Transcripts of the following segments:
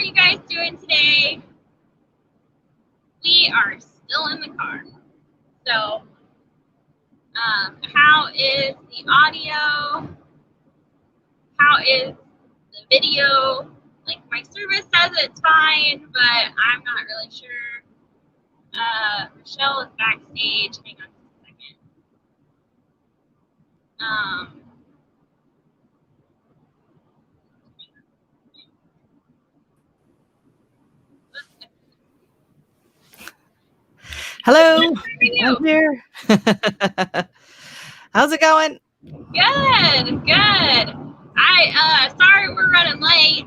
you guys doing today? We are still in the car. So, how is the audio? How is the video? Like, my service says it's fine, but I'm not really sure. Michelle is backstage. Hang on just a second. Hello, I'm here. How's it going? Good, good. Sorry we're running late.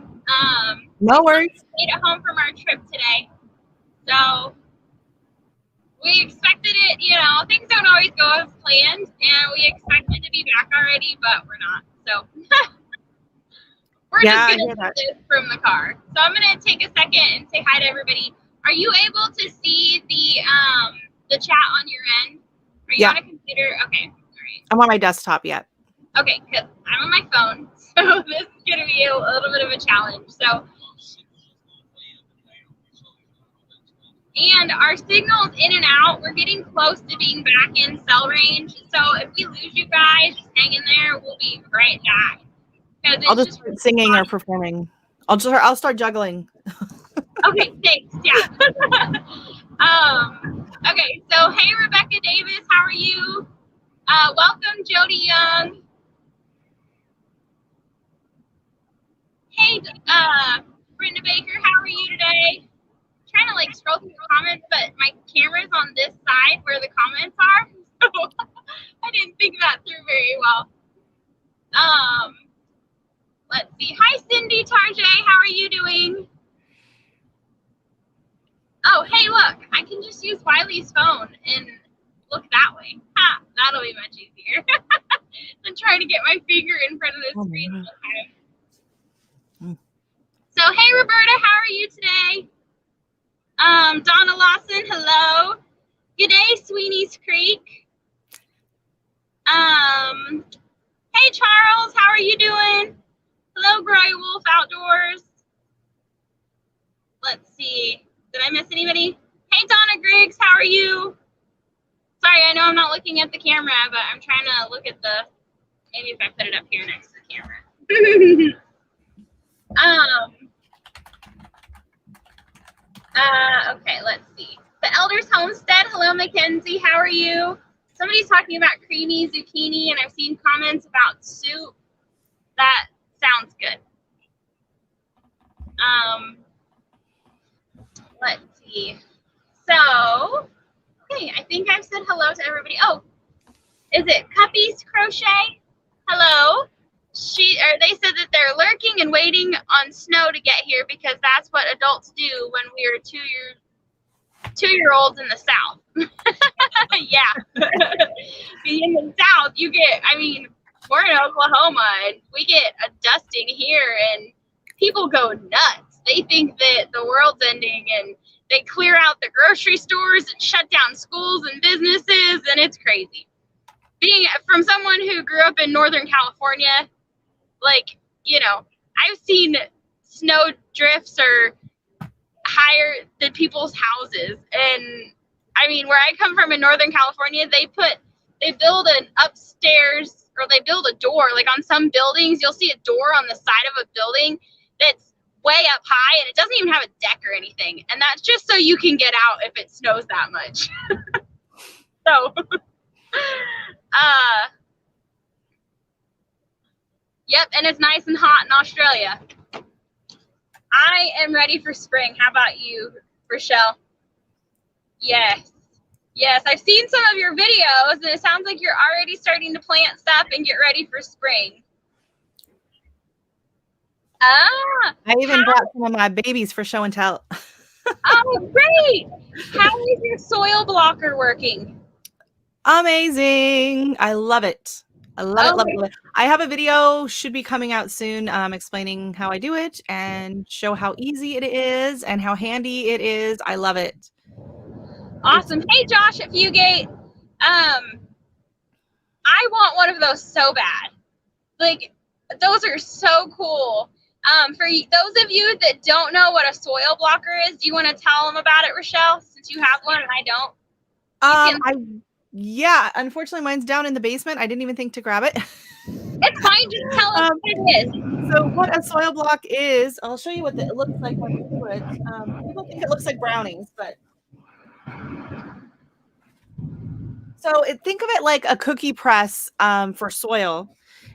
No worries. We made it home from our trip today. So, we expected it, things don't always go as planned, and we expected to be back already, but we're not. So, we're just going to do this from the car. So, I'm going to take a second and say hi to everybody. Are you able to see the chat on your end? Are you on a computer? Okay. All right. I'm on my desktop yet. Okay, because I'm on my phone, so this is going to be a little bit of a challenge. So, and our signal's in and out. We're getting close to being back in cell range. So if we lose you guys, just hang in there. We'll be right back. I'll just start singing or performing. I'll start juggling. Okay, thanks. Yeah. Okay, so hey, Rebecca Davis, how are you? Welcome, Jody Young. Hey, Brenda Baker, how are you today? Trying to scroll through the comments, but my camera's on this side where the comments are, so I didn't think that through very well. Let's see. Hi, Cindy Tarjay, how are you doing? Oh, hey, look, I can just use Wiley's phone and look that way. Ha, that'll be much easier than trying to get my finger in front of the screen all the time. So, hey, Roberta, how are you today? Donna Lawson, hello. G'day, Sweeney's Creek. Hey, Charles, how are you doing? Hello, Gray Wolf Outdoors. Let's see. Did I miss anybody? Hey, Donna Griggs, how are you? Sorry, I know I'm not looking at the camera, but I'm trying to look at maybe if I put it up here next to the camera. Okay, let's see. The Elders Homestead, hello, Mackenzie, how are you? Somebody's talking about creamy zucchini, and I've seen comments about soup. That sounds good. Let's see. So, okay, I think I've said hello to everybody. Oh, is it Cuppy's Crochet? Hello. They said that they're lurking and waiting on snow to get here because that's what adults do when we were two-year-olds in the South. Yeah. In the South, we're in Oklahoma and we get a dusting here and people go nuts. They think that the world's ending and they clear out the grocery stores and shut down schools and businesses, and it's crazy. Being from someone who grew up in Northern California, I've seen snow drifts are higher than people's houses. And where I come from in Northern California, they build an upstairs, or they build a door. On some buildings, you'll see a door on the side of a building that's way up high and it doesn't even have a deck or anything. And that's just so you can get out if it snows that much. So, yep, and it's nice and hot in Australia. I am ready for spring. How about you, Rochelle? Yes. Yes, I've seen some of your videos, and it sounds like you're already starting to plant stuff and get ready for spring. I even brought some of my babies for show and tell. Oh, great. How is your soil blocker working? Amazing. I love it. I love it. I have a video, should be coming out soon, explaining how I do it and show how easy it is and how handy it is. I love it. Awesome. Hey, Josh at Fugate. I want one of those so bad. Those are so cool. For those of you that don't know what a soil blocker is, do you want to tell them about it, Rochelle, since you have one and I don't? Yeah, unfortunately mine's down in the basement. I didn't even think to grab it. It's fine, just tell us what it is. So what a soil block is, I'll show you what it looks like when you do it. People think it looks like brownies, but so think of it like a cookie press for soil.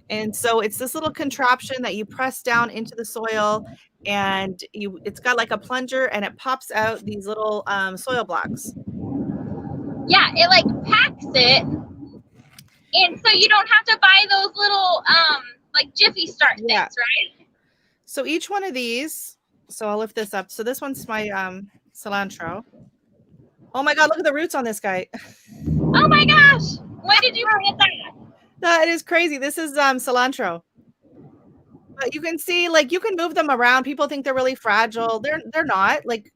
And so it's this little contraption that you press down into the soil, and it's got like a plunger, and it pops out these little soil blocks. Yeah, it like packs it, and so you don't have to buy those little like Jiffy Start things, right? So each one of these, so I'll lift this up. So this one's my cilantro. Oh my God, look at the roots on this guy. Oh my gosh, when did you plant that? That is crazy. This is cilantro. But you can see, like, you can move them around. People think they're really fragile. They're not. Like,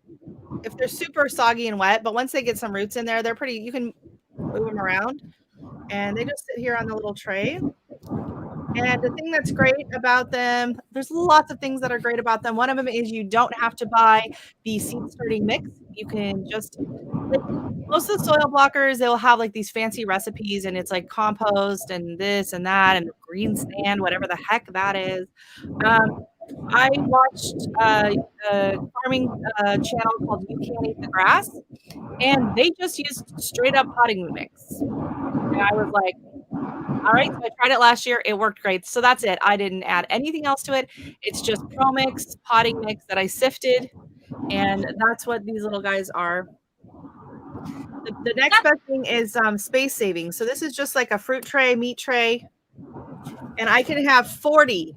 if they're super soggy and wet, but once they get some roots in there, they're pretty, you can move them around. And they just sit here on the little tray. And the thing that's great about them, there's lots of things that are great about them. One of them is you don't have to buy the seed starting mix. You can just, like, most of the soil blockers, they'll have like these fancy recipes, and it's like compost and this and that and green sand, whatever the heck that is. I watched a farming channel called You Can't Eat the Grass, and they just used straight up potting mix. And I was like, all right, so I tried it last year. It worked great. So that's it. I didn't add anything else to it. It's just Pro Mix, potting mix that I sifted. And that's what these little guys are. The next best thing is space saving. So this is just like a fruit tray, meat tray. And I can have 40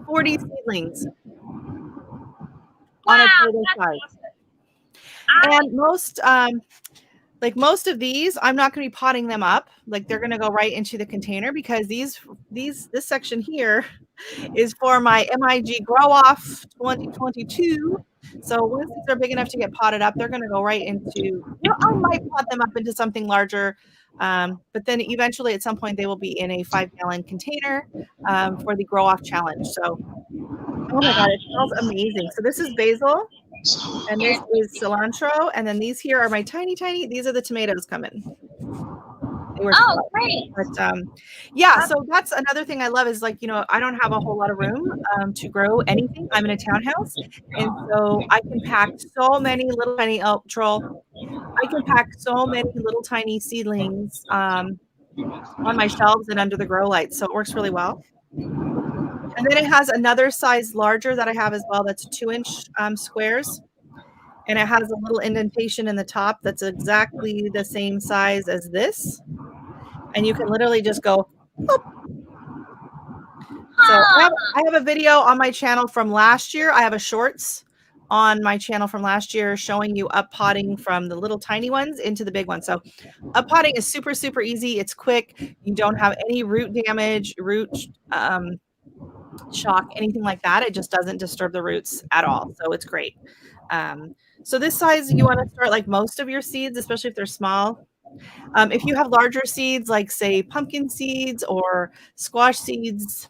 seedlings on a table size. And most of these, I'm not going to be potting them up. Like, they're going to go right into the container, because this section here is for my MIG Grow Off 2022. So once these are big enough to get potted up, they're going to go right into, I might pot them up into something larger. But then eventually at some point they will be in a 5-gallon container for the Grow Off Challenge. So, oh my God, it smells amazing. So this is basil. And this is cilantro, and then these here are my tiny, these are the tomatoes coming. Oh, great. But yeah, so that's another thing I love is, like, I don't have a whole lot of room to grow anything. I'm in a townhouse, and so I can pack so many little tiny, I can pack so many little tiny seedlings on my shelves and under the grow lights. So it works really well. And then it has another size larger that I have as well. That's 2-inch squares. And it has a little indentation in the top that's exactly the same size as this. And you can literally just go, boop. So I have a video on my channel from last year. I have a shorts on my channel from last year showing you up potting from the little tiny ones into the big ones. So up potting is super, super easy. It's quick. You don't have any root damage, root shock, anything like that. It just doesn't disturb the roots at all. So it's great. So this size, you want to start like most of your seeds, especially if they're small. If you have larger seeds, like say pumpkin seeds or squash seeds,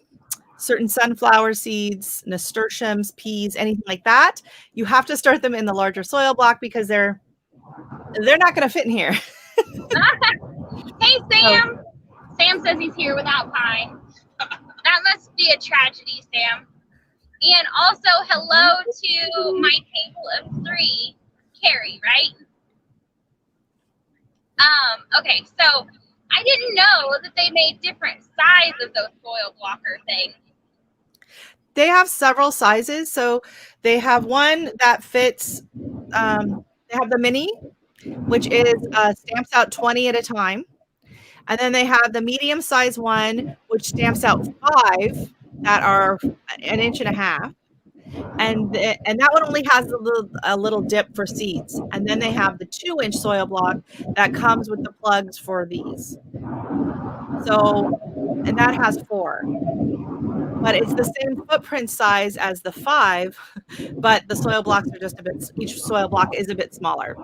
certain sunflower seeds, nasturtiums, peas, anything like that, you have to start them in the larger soil block because they're not going to fit in here. Hey, Sam. Sam says he's here without pie. That must be a tragedy, Sam. And also, hello to my table of 3, Carrie, right? Okay, so I didn't know that they made different sizes of those soil blocker things. They have several sizes. So they have one that fits, they have the mini, which is stamps out 20 at a time. And then they have the medium size one, which stamps out 5 that are 1.5 inches. And that one only has a little dip for seeds. And then they have the 2-inch soil block that comes with the plugs for these. So, and that has 4. But it's the same footprint size as the 5, but the soil blocks are just each soil block is a bit smaller.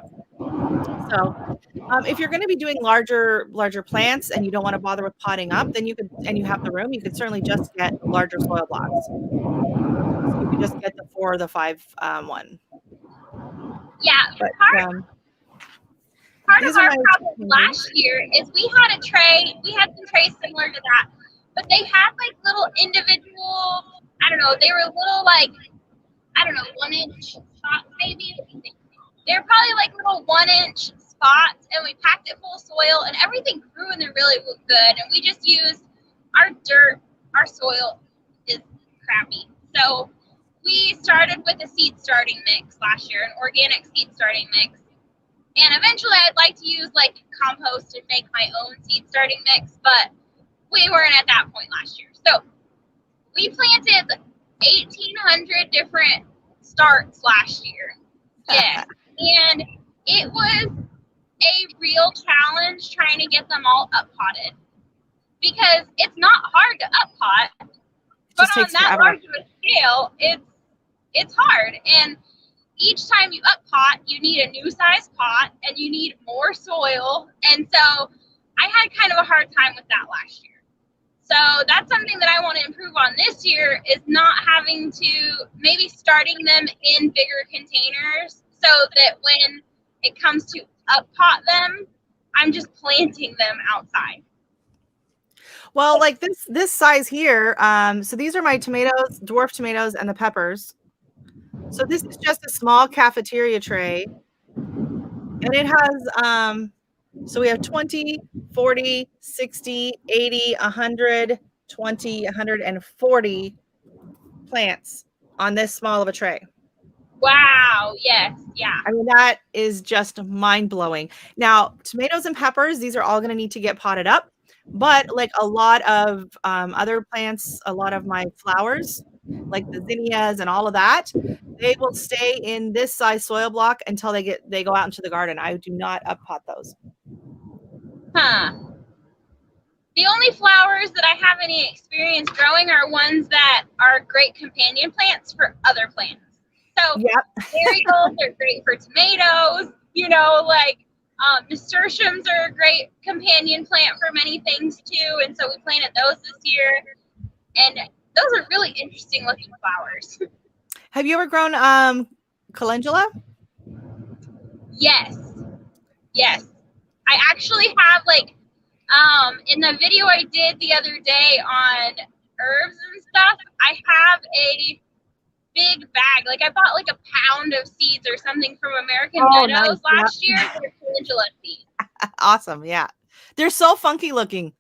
So If you're going to be doing larger plants and you don't want to bother with potting up, then you could, and you have the room, you could certainly just get larger soil blocks. So you could just get the 4 or the 5 one. Yeah, But part of these are our my problem last year is we had some trays similar to that, but they had like little individual, I don't know, they were little like, I don't know, 1-inch spots maybe. They were probably like little 1-inch spots, and we packed it full of soil, and everything grew and they really looked good. And we just used our dirt, our soil is crappy. So we started with a seed starting mix last year, an organic seed starting mix. And eventually I'd like to use like compost and make my own seed starting mix, but we weren't at that point last year. So we planted 1,800 different starts last year. Yes. And it was a real challenge trying to get them all up potted, because it's not hard to up pot, but on that large of a scale, it's hard. And each time you up pot, you need a new size pot and you need more soil. And so I had kind of a hard time with that last year. So that's something that I want to improve on this year, is not having to, maybe starting them in bigger containers so that when it comes to up pot them, I'm just planting them outside. Well, like this size here, so these are my tomatoes, dwarf tomatoes, and the peppers. So this is just a small cafeteria tray. And it has, so we have 20, 40, 60, 80, 100, 20, 140 plants on this small of a tray. Wow. Yes. Yeah. I mean, that is just mind-blowing. Now, tomatoes and peppers, these are all going to need to get potted up. But like a lot of other plants, a lot of my flowers, like the zinnias and all of that, they will stay in this size soil block until they go out into the garden. I do not up pot those. Huh. The only flowers that I have any experience growing are ones that are great companion plants for other plants. So marigolds are great for tomatoes, you know, like nasturtiums are a great companion plant for many things too. And so we planted those this year. And those are really interesting looking flowers. Have you ever grown calendula? Yes. Yes. I actually have like, in the video I did the other day on herbs and stuff, I have a big bag. Like I bought like a pound of seeds or something from American Meadows last year. They're calendula seeds. Awesome. Yeah. They're so funky looking.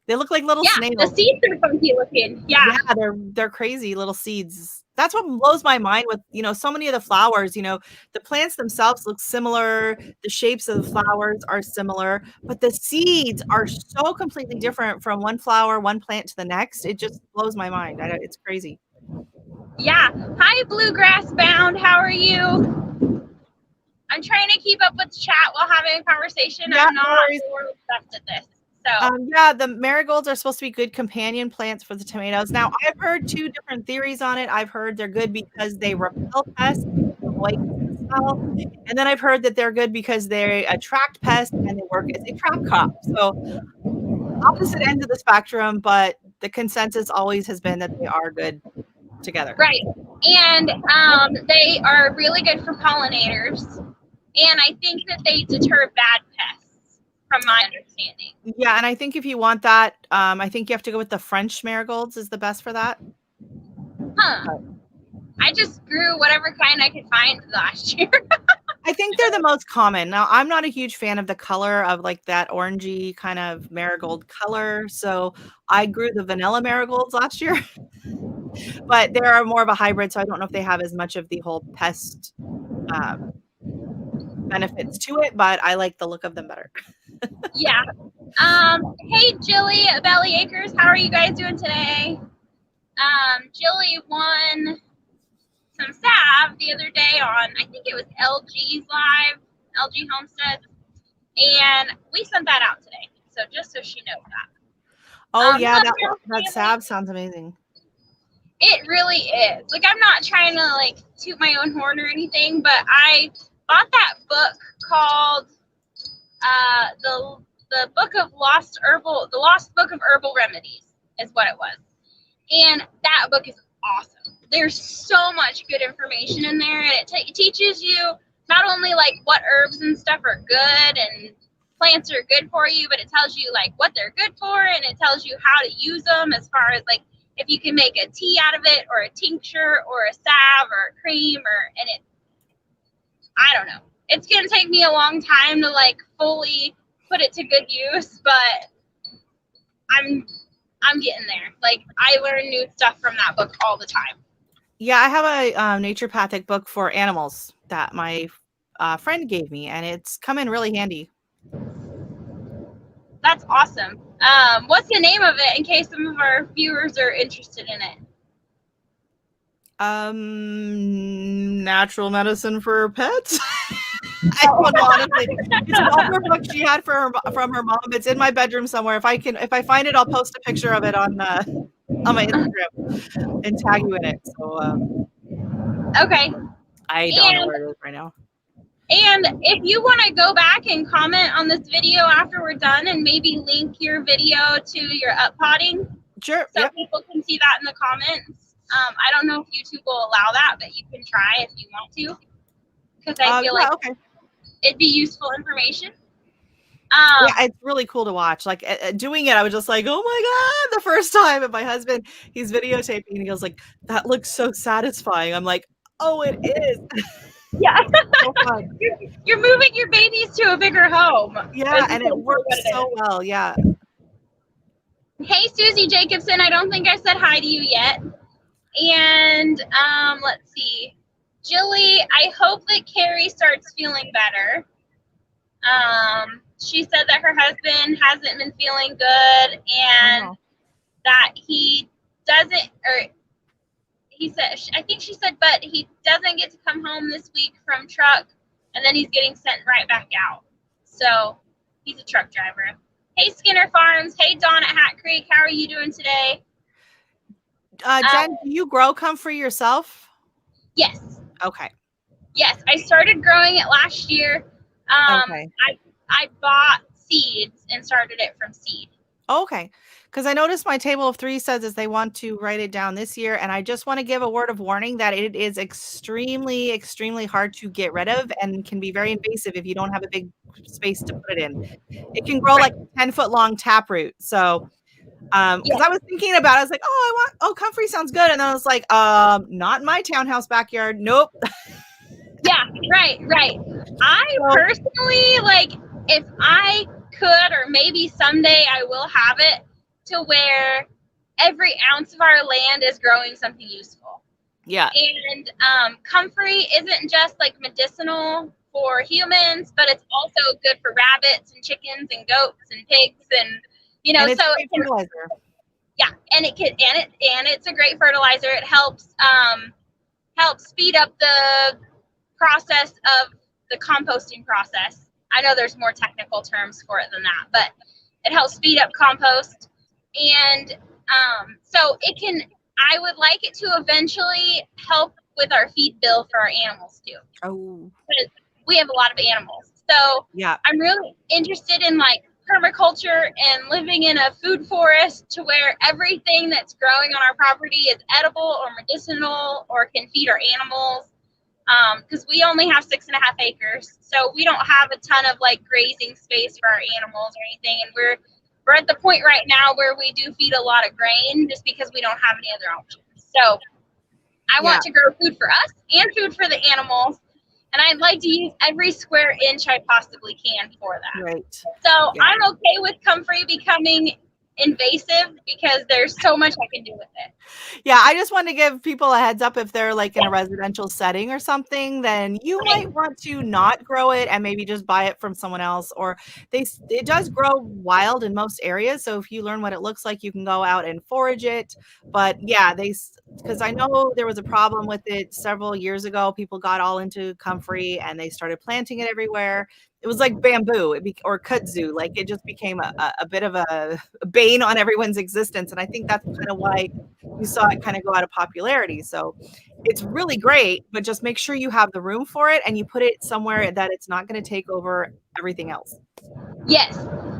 They look like little snails. The seeds are funky looking. Yeah. Yeah, they're crazy little seeds. That's what blows my mind with, you know, so many of the flowers, you know, the plants themselves look similar. The shapes of the flowers are similar, but the seeds are so completely different from one flower, one plant to the next. It just blows my mind. It's crazy. Yeah. Hi, Bluegrass Bound. How are you? I'm trying to keep up with chat while having a conversation. Yeah, I'm not more obsessed at this. So yeah, the marigolds are supposed to be good companion plants for the tomatoes. Now, I've heard 2 different theories on it. I've heard they're good because they repel pests, avoid the smell, and then I've heard that they're good because they attract pests and they work as a trap crop. So opposite ends of the spectrum, but the consensus always has been that they are good together. Right. And they are really good for pollinators. And I think that they deter bad pests, from my understanding. Yeah, and I think if you want that, I think you have to go with the French marigolds is the best for that. Huh. I just grew whatever kind I could find last year. I think they're the most common. Now, I'm not a huge fan of the color of like that orangey kind of marigold color. So I grew the vanilla marigolds last year, but they are more of a hybrid. So I don't know if they have as much of the whole pest benefits to it, but I like the look of them better. Yeah. Hey, Jilly, Valley Acres, how are you guys doing today? Jilly won some salve the other day on, I think it was LG's live, LG Homestead, and we sent that out today. So just so she knows that. Oh yeah, that salve sounds amazing. It really is. Like, I'm not trying to like toot my own horn or anything, but I bought that book called the book of the Lost Book of Herbal Remedies is what it was, and that book is awesome. There's so much good information in there, and it teaches you not only like what herbs and stuff are good and plants are good for you, but it tells you like what they're good for, and it tells you how to use them as far as like if you can make a tea out of it or a tincture or a salve or a cream and it, I don't know. It's going to take me a long time to like fully put it to good use, but I'm getting there. Like I learn new stuff from that book all the time. Yeah, I have a naturopathic book for animals that my friend gave me, and it's come in really handy. That's awesome. What's the name of it in case some of our viewers are interested in it? Natural medicine for pets. I don't know, honestly. It's an older book she had from her mom. It's in my bedroom somewhere. If I find it, I'll post a picture of it on my Instagram and tag you in it. So okay. I don't know where it is right now. And if you want to go back and comment on this video after we're done and maybe link your video to your up potting, sure, so people can see that in the comments. I don't know if YouTube will allow that, but you can try if you want to, because I feel like it'd be useful information. Yeah, it's really cool to watch. Like doing it, I was just like, oh my God, the first time. And my husband, he's videotaping and he goes like, that looks so satisfying. I'm like, oh, it is. Yeah. So fun. You're moving your babies to a bigger home. Yeah, and it works so well. Yeah. Hey, Susie Jacobson, I don't think I said hi to you yet. And let's see. Jilly, I hope that Carrie starts feeling better. She said that her husband hasn't been feeling good and that he doesn't, or he said, I think she said, but he doesn't get to come home this week from truck, and then he's getting sent right back out. So he's a truck driver. Hey, Skinner Farms. Hey, Dawn at Hat Creek. How are you doing today? Jen, do you grow comfrey yourself? Yes. Okay. Yes, I started growing it last year. Okay. I bought seeds and started it from seed. Okay. Because I noticed my table of 3 says is they want to write it down this year. And I just want to give a word of warning that it is extremely, extremely hard to get rid of and can be very invasive if you don't have a big space to put it in. It can grow like a 10-foot long taproot. So because I was thinking about it, I was like, comfrey sounds good. And then I was like, not in my townhouse backyard. Nope. Yeah, right. I personally, like, if I could, or maybe someday I will have it to where every ounce of our land is growing something useful. Yeah. And comfrey isn't just like medicinal for humans, but it's also good for rabbits and chickens and goats and pigs and so it can, fertilizer. Yeah, and it's a great fertilizer. It helps speed up the process of the composting process. I know there's more technical terms for it than that, but it helps speed up compost. And so I would like it to eventually help with our feed bill for our animals too. Oh. Because we have a lot of animals. So yeah, I'm really interested in like permaculture and living in a food forest to where everything that's growing on our property is edible or medicinal or can feed our animals. Because we only have 6.5 acres, so we don't have a ton of like grazing space for our animals or anything. And we're at the point right now where we do feed a lot of grain just because we don't have any other options. So I want to grow food for us and food for the animals. And I'd like to use every square inch I possibly can for that. Right. So I'm okay with comfrey becoming invasive because there's so much I can do with it. Yeah, I just want to give people a heads up if they're like in a residential setting or something, then you might want to not grow it and maybe just buy it from someone else. Or it does grow wild in most areas. So if you learn what it looks like, you can go out and forage it. But yeah, because I know there was a problem with it several years ago. People got all into comfrey and they started planting it everywhere. It was like bamboo or kudzu. Like it just became a bit of a bane on everyone's existence. And I think that's kind of why you saw it kind of go out of popularity. So it's really great, but just make sure you have the room for it and you put it somewhere that it's not going to take over everything else. Yes.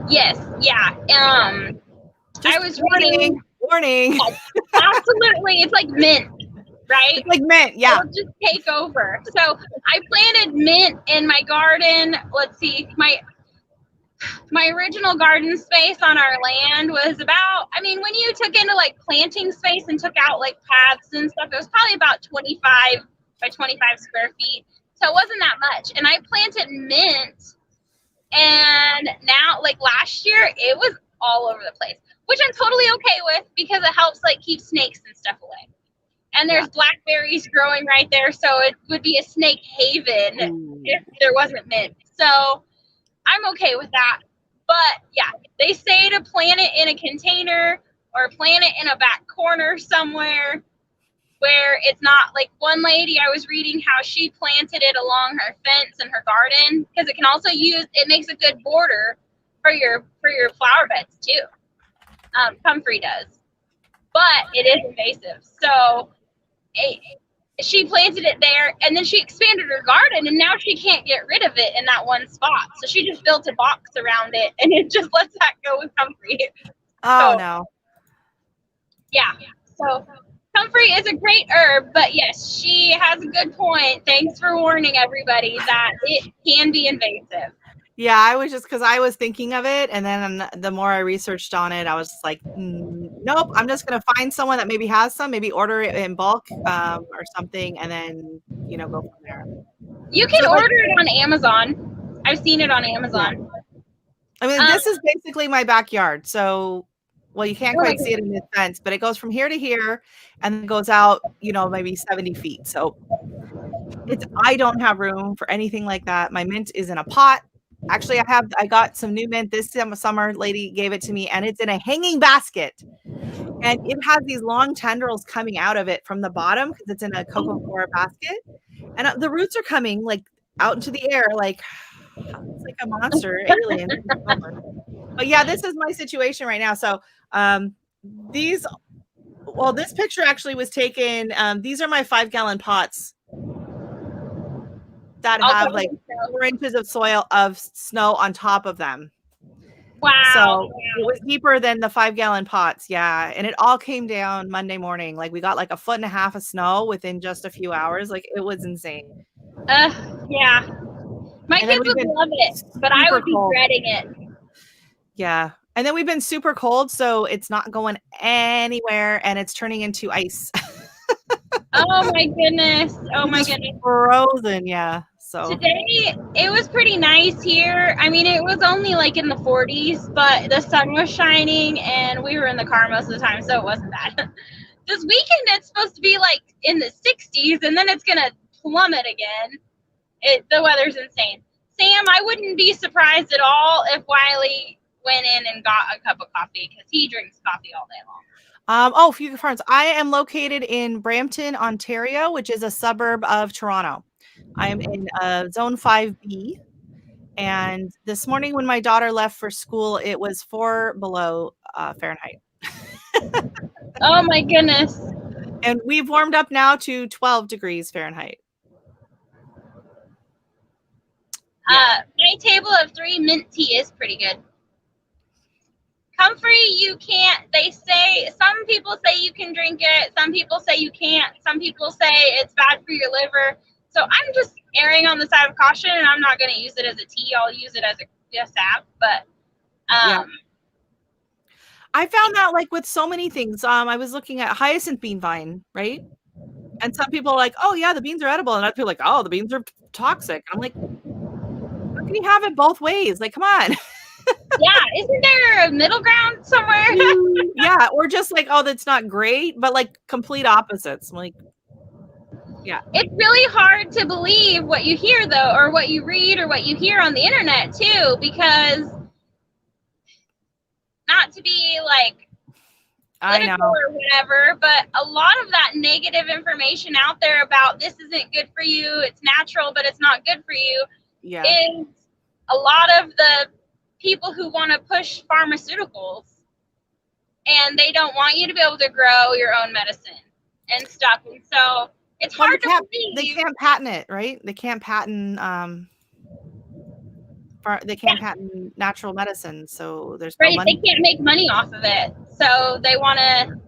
Yes. Yeah. Just I was warning. Yes, absolutely. It's like mint, right? It's like mint. Yeah. It'll just take over. So I planted mint in my garden. Let's see, my original garden space on our land was about, I mean, when you took into like planting space and took out like paths and stuff, it was probably about 25 by 25 square feet. So it wasn't that much. And I planted mint, and now, like last year, it was all over the place, which I'm totally okay with because it helps like keep snakes and stuff away. And there's blackberries growing right there, so it would be a snake haven if there wasn't mint. So I'm okay with that. But yeah, they say to plant it in a container or plant it in a back corner somewhere where it's not like one lady I was reading how she planted it along her fence in her garden because it can also it makes a good border for your flower beds too. Comfrey does, but it is invasive. So she planted it there, and then she expanded her garden, and now she can't get rid of it in that one spot. So she just built a box around it, and it just lets that go with Comfrey. Oh, no. Yeah. So Comfrey is a great herb, but yes, she has a good point. Thanks for warning everybody that it can be invasive. Yeah, I was just because I was thinking of it, and then the more I researched on it, I was like, nope, I'm just going to find someone that maybe has some, maybe order it in bulk or something, and then, go from there. You can order it on Amazon. I've seen it on Amazon. I mean, this is basically my backyard. So, well, you can't quite see it in this fence, but it goes from here to here and goes out, maybe 70 feet. So I don't have room for anything like that. My mint is in a pot. Actually, I got some new mint this summer. Lady gave it to me, and it's in a hanging basket. And it has these long tendrils coming out of it from the bottom because it's in a coco-coir basket. And the roots are coming like out into the air, like it's like a monster alien. But yeah, this is my situation right now. So this picture actually was taken. These are my 5-gallon pots that have like 4 inches of snow on top of them. Wow. So it was deeper than the 5-gallon pots. Yeah. And it all came down Monday morning. Like we got like 1.5 feet of snow within just a few hours. Like it was insane. Yeah. My kids would love it, but I would be dreading it. Yeah. And then we've been super cold, so it's not going anywhere and it's turning into ice. Oh my goodness. Oh my goodness. Frozen, yeah. So today it was pretty nice here. I mean, it was only like in the 40s, but the sun was shining and we were in the car most of the time, so it wasn't bad. This weekend it's supposed to be like in the 60s and then it's gonna plummet again. The weather's insane. Sam, I wouldn't be surprised at all if Wiley went in and got a cup of coffee because he drinks coffee all day long. Fugue Farms. I am located in Brampton, Ontario, which is a suburb of Toronto. I am in Zone 5B. And this morning when my daughter left for school, it was 4 below Fahrenheit. Oh my goodness. And we've warmed up now to 12 degrees Fahrenheit. My table of 3 mint tea is pretty good. Comfrey, you can't. Some people say you can drink it. Some people say you can't. Some people say it's bad for your liver. So I'm just erring on the side of caution, and I'm not going to use it as a tea. I'll use it as a sap. But I found that like with so many things. I was looking at hyacinth bean vine, right? And some people are like, oh yeah, the beans are edible. And other people are like, oh, the beans are toxic. I'm like, how can you have it both ways? Like, come on. Yeah, isn't there a middle ground somewhere? Yeah, or just like, oh, that's not great, but like complete opposites. I'm like, yeah. It's really hard to believe what you hear though, or what you read or what you hear on the internet too, because not to be like political or whatever, but a lot of that negative information out there about this isn't good for you, it's natural, but it's not good for you, is a lot of the people who want to push pharmaceuticals, and they don't want you to be able to grow your own medicine and stuff. And so It's Well, hard to they believe. can't patent it, right? They can't patent natural medicine, so there's no Right, they money. can't make money off of it, so they want to,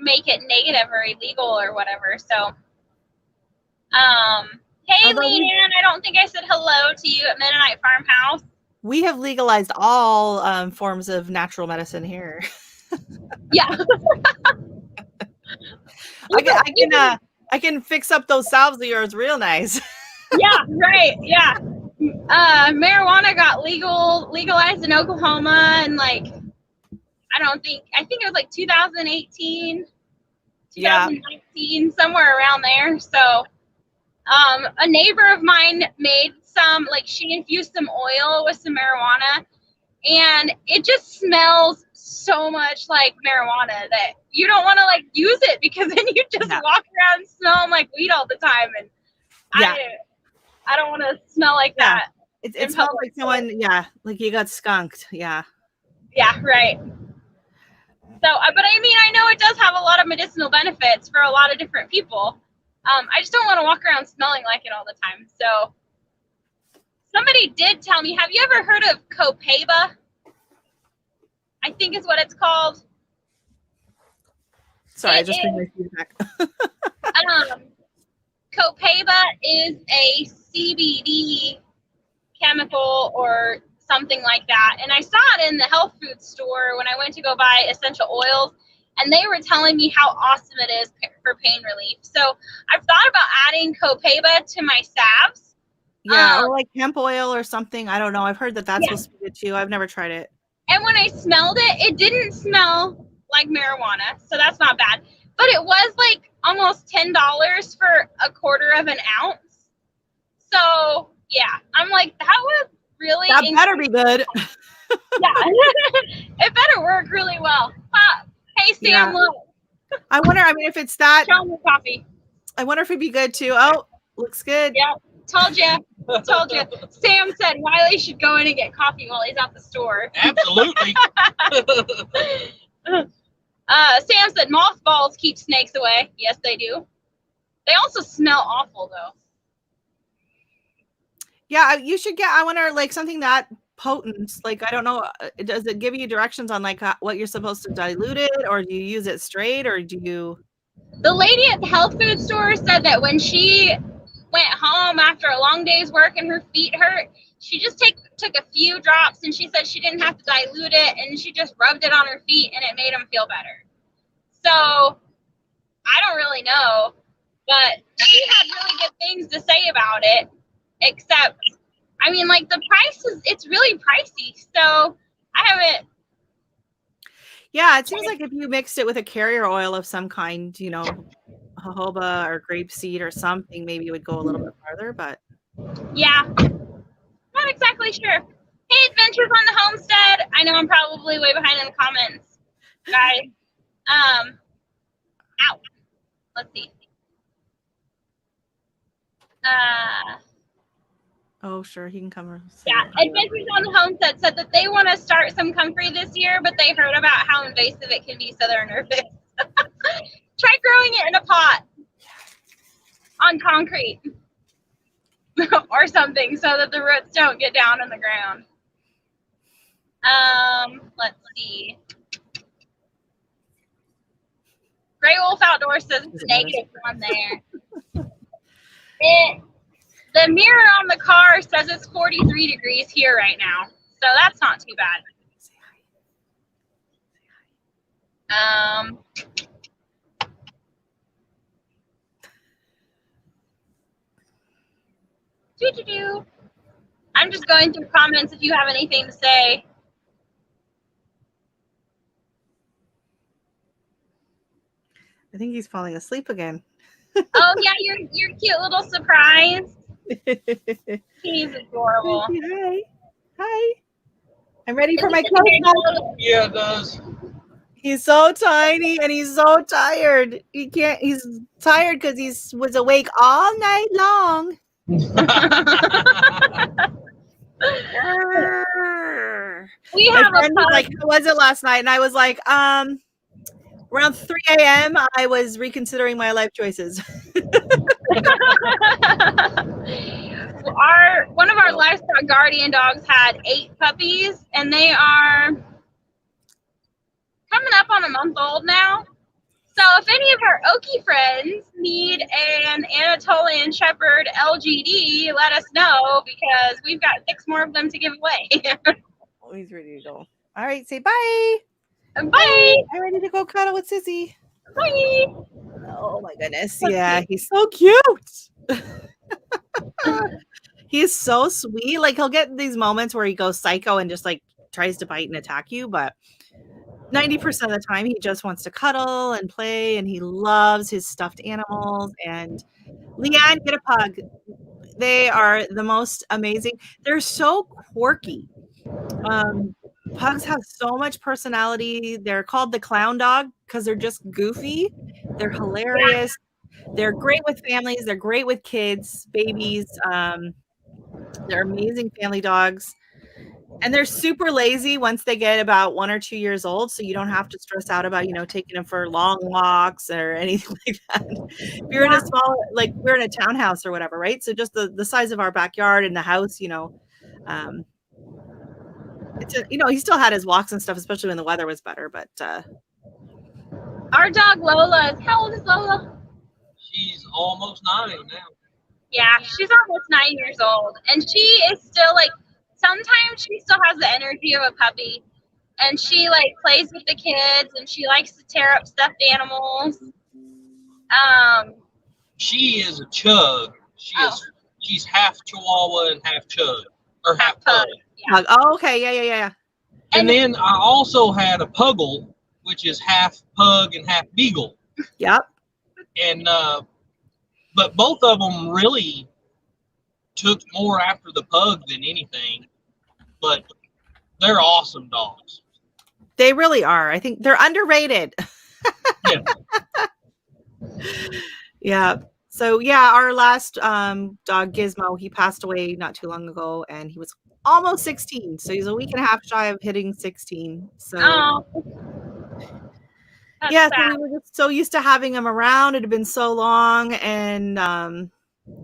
make it negative or illegal or whatever. So, hey, Although Leanne, I don't think I said hello to you at Mennonite Farmhouse. we have legalized all forms of natural medicine here. Yeah. I can fix up those salves of yours real nice. Yeah, right. Yeah. Marijuana got legalized in Oklahoma, and I think it was like 2018, 2019, somewhere around there. So, a neighbor of mine made she infused some oil with some marijuana, and it just smells so much like marijuana that you don't want to use it, because then you just walk around smelling like weed all the time, and I don't want to smell like that. It smells like someone, like you got skunked. Yeah. Yeah, right. So, but I know it does have a lot of medicinal benefits for a lot of different people. I just don't want to walk around smelling like it all the time. So, somebody did tell me, have you ever heard of Copaiba? I think is what it's called. Sorry, I just bring my feedback. Copaiba is a CBD chemical or something like that. And I saw it in the health food store when I went to go buy essential oils, and they were telling me how awesome it is for pain relief. So I've thought about adding Copaiba to my salves. Yeah, or like hemp oil or something. I don't know. I've heard that that's supposed to be good too. I've never tried it. And when I smelled it, it didn't smell like marijuana, so that's not bad. But it was like almost $10 for a quarter of an ounce. So yeah, I'm like, that would really. That better be good. Yeah, it better work really well. Hey Sam, look. I wonder. I mean, if it's that. Show me coffee. I wonder if it'd be good too. Oh, looks good. Yeah, told you. Sam said Wiley should go in and get coffee while he's at the store. Absolutely. Sam said mothballs keep snakes away. Yes, they do. They also smell awful though. Yeah, you should get. I wonder, like something that potent. Like I don't know. Does it give you directions on like what you're supposed to dilute it, or do you use it straight, or do you? The lady at the health food store said that when she went home after a long day's work and her feet hurt, she just took a few drops, and she said she didn't have to dilute it, and she just rubbed it on her feet and it made them feel better. So I don't really know, but she had really good things to say about it, except I mean, like the price it's really pricey, so I haven't. Yeah, it seems like if you mixed it with a carrier oil of some kind, jojoba or grapeseed or something, maybe it would go a little bit farther, but Yeah, not exactly sure. Hey, Adventures on the Homestead. I know I'm probably way behind in the comments, guys. Ow. Let's see. oh, sure, he can come. Yeah, Adventures on the Homestead said that they want to start some comfrey this year, but they heard about how invasive it can be, so they're nervous. Try growing it in a pot on concrete or something so that the roots don't get down in the ground. Let's see. Gray Wolf Outdoors says it's -1 there. The mirror on the car says it's 43 degrees here right now, so that's not too bad. I'm just going through comments if you have anything to say. I think he's falling asleep again. Oh yeah, your cute little surprise. He's adorable. Hi. I'm ready for my close. Yeah, it does. He's so tiny and he's so tired. He's tired because he was awake all night long. We have a like, how was it last night? And I was like, around 3 a.m. I was reconsidering my life choices. One of our livestock guardian dogs had 8 puppies, and they are coming up on a month old now. So if any of our Okie friends need an Anatolian Shepherd LGD, let us know, because we've got 6 more of them to give away. Oh, he's ready to go. All right, say bye. Bye. I'm ready to go cuddle with Sissy. Bye. Oh my goodness. Yeah, he's so cute. He's so sweet. Like, he'll get these moments where he goes psycho and just like tries to bite and attack you, but 90% of the time he just wants to cuddle and play, and he loves his stuffed animals. And Leanne, get a pug. They are the most amazing. They're so quirky. Pugs have so much personality. They're called the clown dog because they're just goofy. They're hilarious. They're great with families. They're great with kids, babies. They're amazing family dogs. And they're super lazy once they get about 1 or 2 years old. So you don't have to stress out about, taking them for long walks or anything like that. If you're in a small, like we're in a townhouse or whatever, right? So just the size of our backyard and the house, he still had his walks and stuff, especially when the weather was better. But our dog Lola how old is Lola? She's almost 9 now. Yeah, she's almost 9 years old, and she is still like, sometimes she still has the energy of a puppy, and she like plays with the kids, and she likes to tear up stuffed animals. She is a chug. She's half Chihuahua and half chug, or half pug. Yeah. Oh, okay, yeah. And then I also had a puggle, which is half pug and half beagle. Yep. And but both of them really took more after the pug than anything. But they're awesome dogs. They really are. I think they're underrated. Yeah. Yeah. So yeah, our last dog Gizmo, he passed away not too long ago, and he was almost 16. So he's a week and a half shy of hitting 16. So yeah, so we were just so used to having him around. It had been so long, and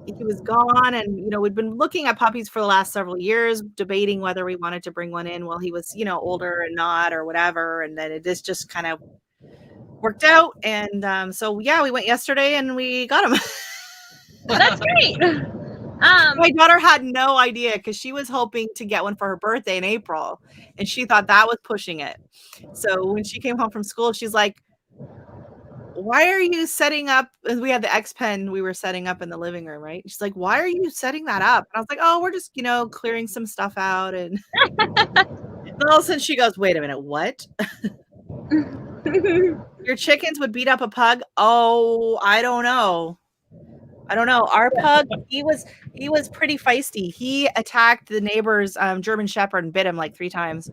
he was gone. And we'd been looking at puppies for the last several years, debating whether we wanted to bring one in while he was older and not, or whatever. And then it just kind of worked out. And so yeah, we went yesterday and we got him. That's great. My daughter had no idea, because she was hoping to get one for her birthday in April, and she thought that was pushing it. So when she came home from school, she's like, why are you setting up? We had the X pen we were setting up in the living room, right? She's like, why are you setting that up? And I was like, oh, we're just, clearing some stuff out. And then all of a sudden she goes, wait a minute, what? Your chickens would beat up a pug? Oh, I don't know. Our pug, he was pretty feisty. He attacked the neighbor's German Shepherd and bit him like 3 times.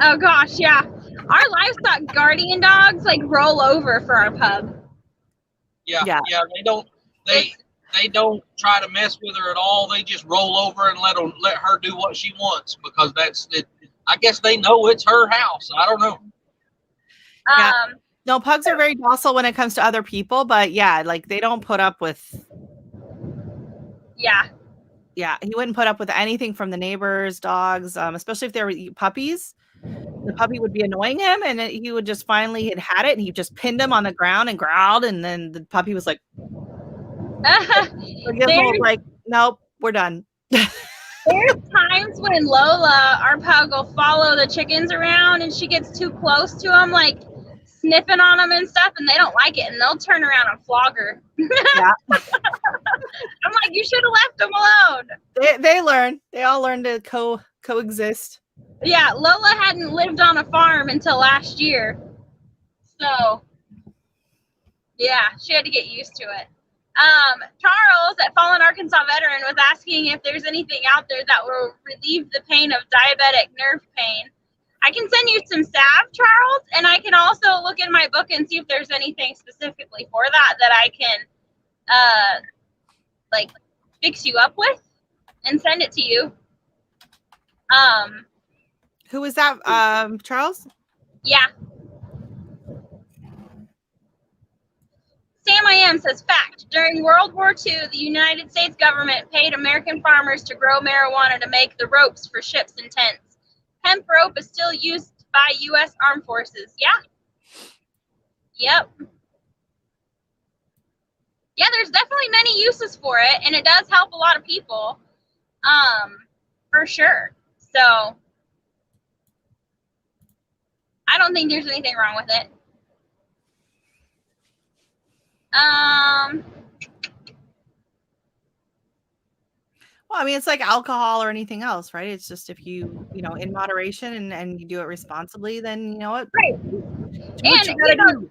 Oh gosh, yeah. Our livestock guardian dogs like roll over for our pug. Yeah. They don't try to mess with her at all. They just roll over and let her do what she wants, because that's it. I guess they know it's her house. I don't know. Yeah. No, pugs are very docile when it comes to other people, but yeah, like they don't put up with. Yeah. Yeah, he wouldn't put up with anything from the neighbors' dogs, especially if they were puppies. The puppy would be annoying him, and he would just finally had it, and he just pinned him on the ground and growled, and then the puppy was like, like, nope, we're done. There's times when Lola, our pug, will follow the chickens around, and she gets too close to them, like sniffing on them and stuff, and they don't like it, and they'll turn around and flog her. Yeah. I'm like, you should have left them alone. They learn. They all learn to coexist. Yeah, Lola hadn't lived on a farm until last year. So, yeah, she had to get used to it. Charles at Fallen Arkansas Veteran was asking if there's anything out there that will relieve the pain of diabetic nerve pain. I can send you some salve, Charles, and I can also look in my book and see if there's anything specifically for that I can like fix you up with and send it to you. Who was that? Charles? Yeah. Sam, I am Sam says, fact, during World War II, the United States government paid American farmers to grow marijuana to make the ropes for ships and tents. Hemp rope is still used by U.S. Armed Forces. Yeah. Yep. Yeah, there's definitely many uses for it, and it does help a lot of people, for sure. So I don't think there's anything wrong with it. Well, I mean, it's like alcohol or anything else, right? It's just if you, in moderation and you do it responsibly, then you know what? Right. Do what you gotta do.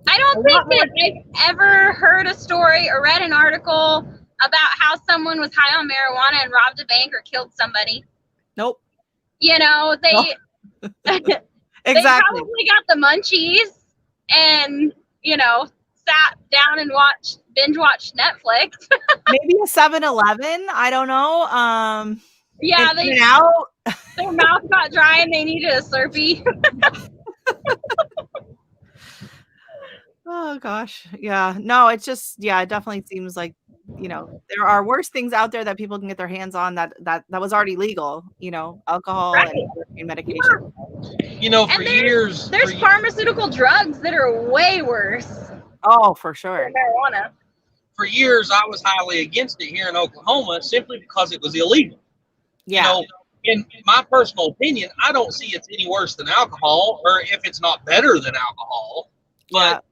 I don't think that I've ever heard a story or read an article about how someone was high on marijuana and robbed a bank or killed somebody. Nope. You know, they Exactly. they probably got the munchies and, sat down and binge watched Netflix. Maybe a 7-Eleven. I don't know. Yeah, their mouth got dry and they needed a Slurpee. Oh gosh. Yeah. No, it's just, it definitely seems like, there are worse things out there that people can get their hands on that was already legal, alcohol and medication. For years. There's pharmaceutical drugs that are way worse. Oh, for sure. Than marijuana. For years, I was highly against it here in Oklahoma simply because it was illegal. Yeah. In my personal opinion, I don't see it's any worse than alcohol, or if it's not better than alcohol, but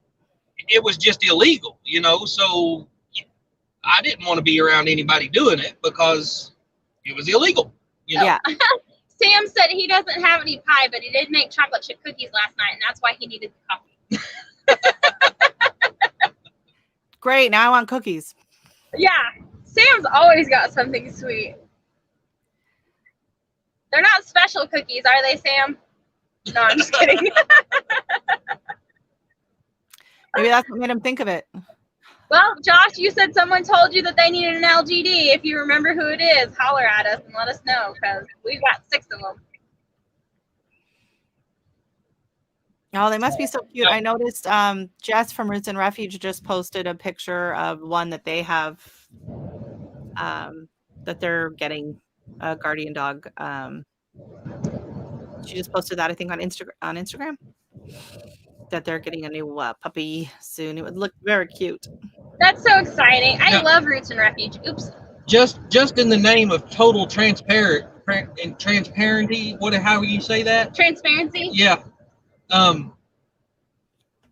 it was just illegal, so I didn't want to be around anybody doing it because it was illegal, Yeah. Sam said he doesn't have any pie, but he did make chocolate chip cookies last night, and that's why he needed the coffee. Great. Now I want cookies. Yeah. Sam's always got something sweet. They're not special cookies, are they, Sam? No, I'm just kidding. Maybe that's what made him think of it. Well, Josh, you said someone told you that they needed an LGD. If you remember who it is, holler at us and let us know, because we've got 6 of them. Oh, they must be so cute. I noticed Jess from Roots and Refuge just posted a picture of one that they have that they're getting a guardian dog. She just posted that, I think, on Instagram that they're getting a new puppy soon. It would look very cute. That's so exciting. I love Roots and Refuge. Oops. Just in the name of total transparency, how you say that? Transparency? Yeah.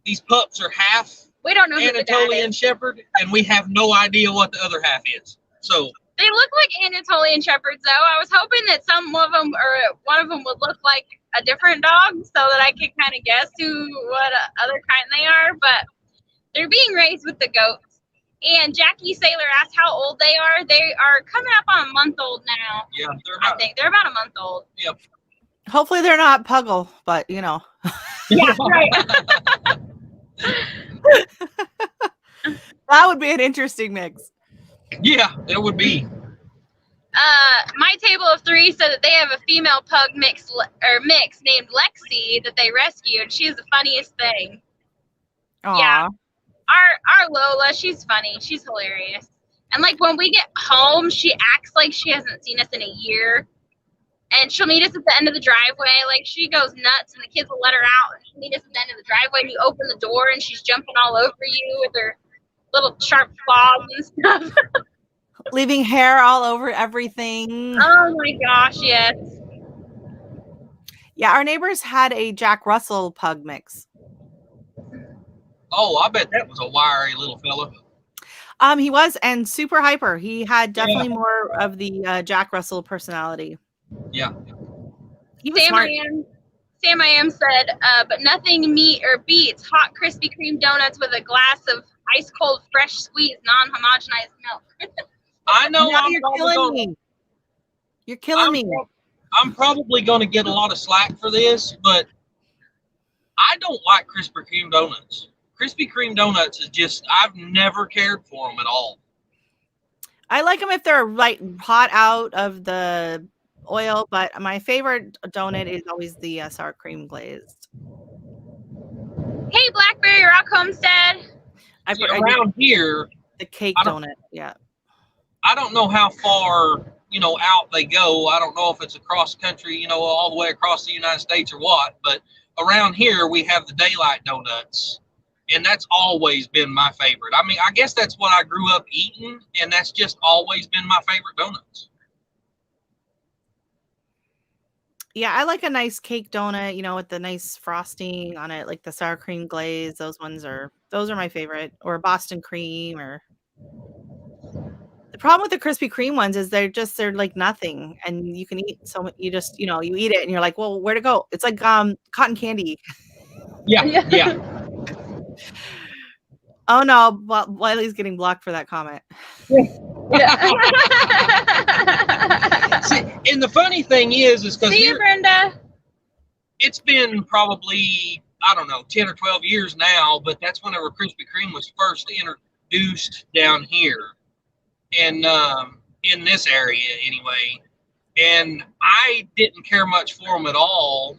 These pups are half we don't know who Anatolian Shepherd, and we have no idea what the other half is. So they look like Anatolian Shepherds, though. I was hoping that some of them or one of them would look like a different dog so that I could kind of guess what other kind they are, but they're being raised with the goats. And Jackie Saylor asked how old they are. They are coming up on a month old now. Yeah, I think they're about a month old. Yep. Hopefully they're not puggle, but Yeah, right. That would be an interesting mix. Yeah, it would be. My table of 3 said that they have a female pug mix named Lexi that they rescued. She's the funniest thing. Aww. Yeah. Our Lola, she's funny. She's hilarious. And like when we get home, she acts like she hasn't seen us in a year. And she'll meet us at the end of the driveway. Like she goes nuts and the kids will let her out. And she'll meet us at the end of the driveway and you open the door and she's jumping all over you with her little sharp claws and stuff. Leaving hair all over everything. Oh my gosh, yes. Yeah, our neighbors had a Jack Russell pug mix. Oh, I bet that was a wiry little fella. He was, and super hyper. He had definitely more of the Jack Russell personality. Yeah. He was smart. Sam I Am said, but nothing beats hot Krispy Kreme donuts with a glass of ice cold, fresh squeezed, non-homogenized milk. I know. Now you're killing me. You're killing me. I'm probably going to get a lot of slack for this, but I don't like Krispy Kreme donuts. Krispy Kreme donuts is just, I've never cared for them at all. I like them if they're like hot out of the oil, but my favorite donut is always the sour cream glazed. Hey, Blackberry Rock Homestead. See, around here, the cake donut. Yeah. I don't know how far, out they go. I don't know if it's across the country, all the way across the United States or what. But around here, we have the daylight donuts. And that's always been my favorite. I mean, I guess that's what I grew up eating. And that's just always been my favorite donuts. Yeah, I like a nice cake donut, with the nice frosting on it, like the sour cream glaze. Those are my favorite. Or Boston cream or the problem with the Krispy Kreme ones is they're like nothing, and you can eat you just, you eat it and you're like, well, where to go? It's like cotton candy. Yeah. Oh no, Wiley's getting blocked for that comment. Yeah. See, and the funny thing is because See you, Brenda. It's been probably, I don't know, 10 or 12 years now, but that's whenever Krispy Kreme was first introduced down here. And in this area anyway, and I didn't care much for them at all.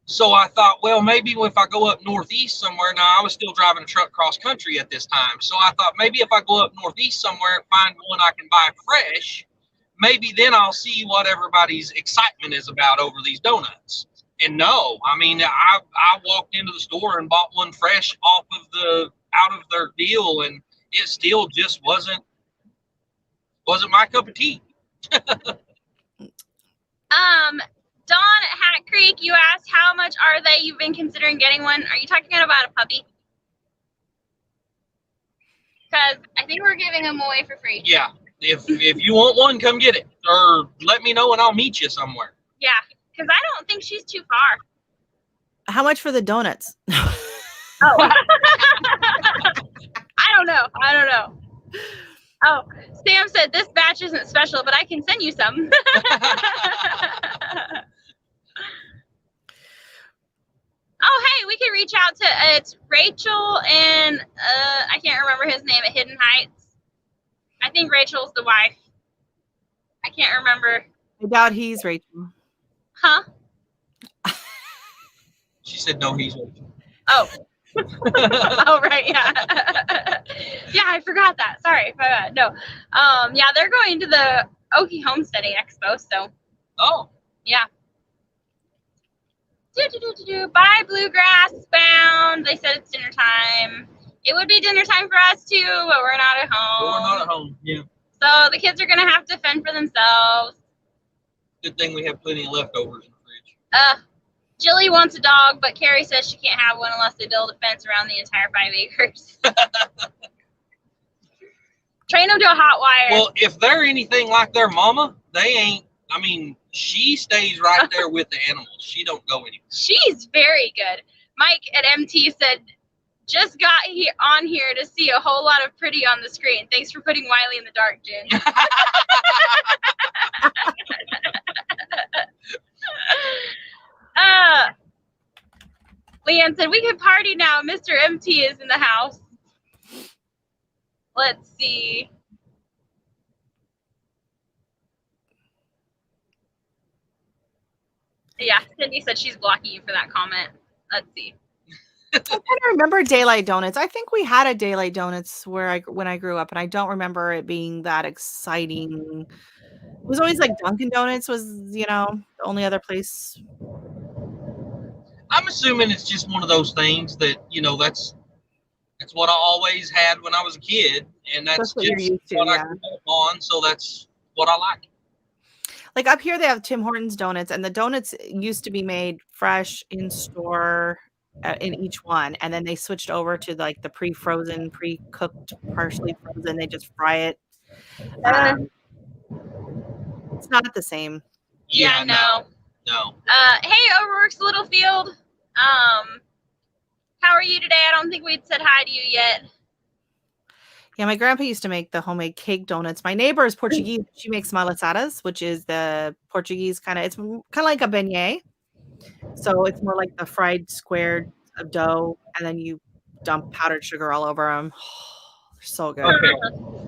So I thought, well, maybe if I go up northeast somewhere. Now I was still driving a truck cross country at this time, so I thought maybe if I go up northeast somewhere and find one I can buy fresh, maybe then I'll see what everybody's excitement is about over these donuts. And no, I mean, I walked into the store and bought one fresh out of their deal, and it still just wasn't my cup of tea. Dawn at Hat Creek, you asked how much are they? You've been considering getting one. Are you talking about a puppy? Because I think we're giving them away for free. Yeah, if you want one, come get it, or let me know and I'll meet you somewhere. Yeah, because I don't think she's too far. How much for the donuts? Oh, I don't know. Oh, Sam said this batch isn't special, but I can send you some. Oh, hey, we can reach out to, it's Rachel and I can't remember his name at Hidden Heights. I think Rachel's the wife. I can't remember. I doubt he's Rachel. Huh? She said no, he's Rachel. Oh. Oh, right, yeah. Yeah, I forgot that. Sorry. No. Yeah, they're going to the Okie Homesteading Expo, so. Oh. Yeah. Bye, Bluegrass Bound. They said it's dinner time. It would be dinner time for us too, but we're not at home. We're not at home, yeah. So the kids are gonna have to fend for themselves. Good thing we have plenty of leftovers in the fridge. Jilly wants a dog, but Carrie says she can't have one unless they build a fence around the entire 5 acres. Train them to a hot wire. Well, if they're anything like their mama, they ain't. I mean, she stays right there with the animals. She don't go anywhere. She's very good. Mike at MT said, just got on here to see a whole lot of pretty on the screen. Thanks for putting Wiley in the dark, Jen. Leanne said, we can party now. Mr. MT is in the house. Let's see. Yeah, Cindy said she's blocking you for that comment. Let's see. I don't remember Daylight Donuts. I think we had a Daylight Donuts when I grew up, and I don't remember it being that exciting. It was always like Dunkin' Donuts was, the only other place. I'm assuming it's just one of those things that, that's what I always had when I was a kid, and that's what just what I grew up on, so that's what I like. Like up here, they have Tim Hortons donuts, and the donuts used to be made fresh in store in each one, and then they switched over to like the pre-frozen, pre-cooked, partially frozen. They just fry it. It's not the same. Yeah, no. Hey, Overworks Littlefield. How are you today? I don't think we'd said hi to you yet. Yeah, my grandpa used to make the homemade cake donuts. My neighbor is Portuguese. She makes malasadas, which is the Portuguese it's kind of like a beignet. So it's more like the fried squared of dough, and then you dump powdered sugar all over them. Oh, they're so good. Okay.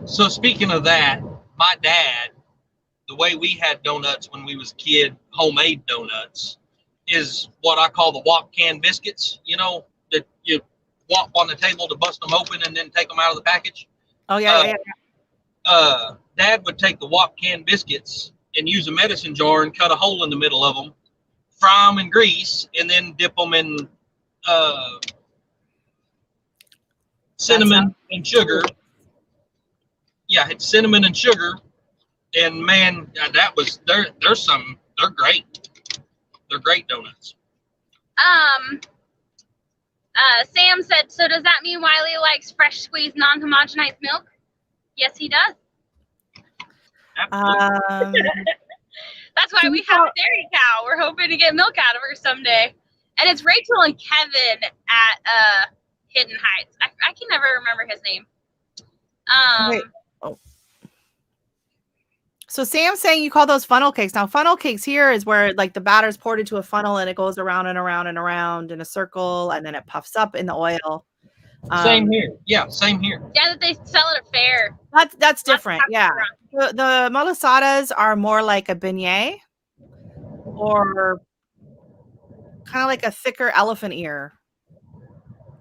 So speaking of that, my dad, the way we had donuts when we was a kid, homemade donuts, is what I call the wok can biscuits. That you WAP on the table to bust them open and then take them out of the package. Oh yeah. Dad would take the WAP canned biscuits and use a medicine jar and cut a hole in the middle of them, fry them in grease, and then dip them in cinnamon and sugar. Yeah, it's cinnamon and sugar, and man, they're great. They're great donuts. Sam said, so does that mean Wiley likes fresh squeezed non-homogenized milk? Yes, he does. That's why we have a dairy cow. We're hoping to get milk out of her someday. And it's Rachel and Kevin at Hidden Heights. I can never remember his name. Wait. Oh. So Sam's saying you call those funnel cakes. Now, funnel cakes here is where like the batter's poured into a funnel and it goes around and around and around in a circle, and then it puffs up in the oil. Same here. Yeah, same here. Yeah, that they sell at a fair. That's different. Yeah. The malasadas are more like a beignet or kind of like a thicker elephant ear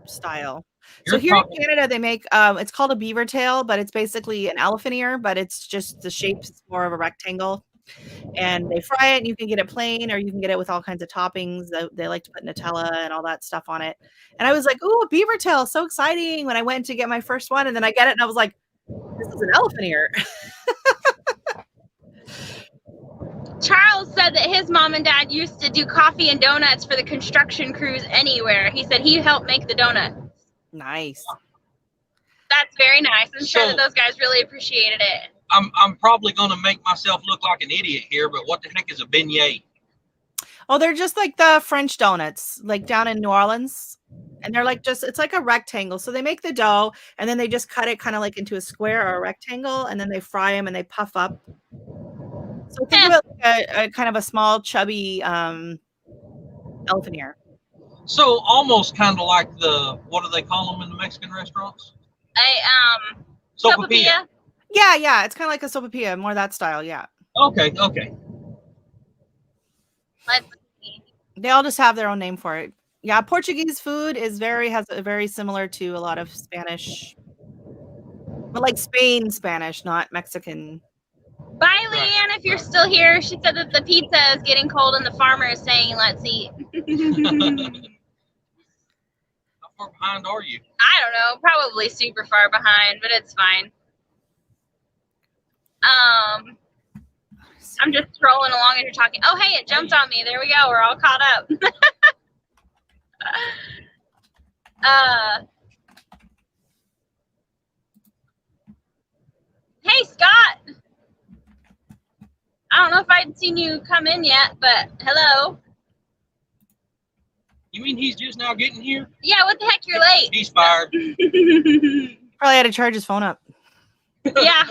style. So here in Canada, they make, it's called a beaver tail, but it's basically an elephant ear, but it's just the shape's more of a rectangle. And they fry it, and you can get it plain, or you can get it with all kinds of toppings. They like to put Nutella and all that stuff on it. And I was like, ooh, a beaver tail, so exciting when I went to get my first one. And then I get it, and I was like, this is an elephant ear. Charles said that his mom and dad used to do coffee and donuts for the construction crews anywhere. He said he helped make the donut. Nice. That's very nice. I'm sure that those guys really appreciated it. I'm probably going to make myself look like an idiot here, but what the heck is a beignet? Oh, they're just like the French donuts, like down in New Orleans. And they're like it's like a rectangle. So they make the dough, and then they just cut it kind of like into a square or a rectangle, and then they fry them and they puff up. So think of it like a kind of a small, chubby elephant ear. So almost kind of like what do they call them in the Mexican restaurants? Sopapilla. Yeah. It's kind of like a sopapilla, more that style. Yeah. Okay. Let's see. They all just have their own name for it. Yeah, Portuguese food has a very similar to a lot of Spanish, but like Spain Spanish, not Mexican. Bye, Leanne, if you're still here. She said that the pizza is getting cold and the farmer is saying, let's eat. How far behind are you? I don't know. Probably super far behind, but it's fine. I'm just scrolling along as you're talking. Oh, hey, it jumped on me. There we go. We're all caught up. Hey, Scott. I don't know if I'd seen you come in yet, but hello. You mean he's just now getting here? Yeah, what the heck? You're late. He's fired. Probably had to charge his phone up. Yeah.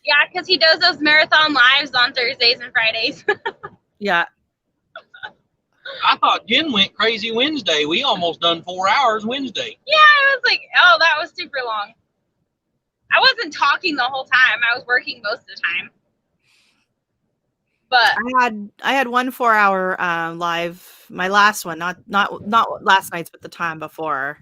Yeah, because he does those marathon lives on Thursdays and Fridays. Yeah. I thought Jen went crazy Wednesday. We almost done 4 hours Wednesday. Yeah, I was like, oh, that was super long. I wasn't talking the whole time. I was working most of the time. But I had 1 4-hour live, my last one, not last night's, but the time before.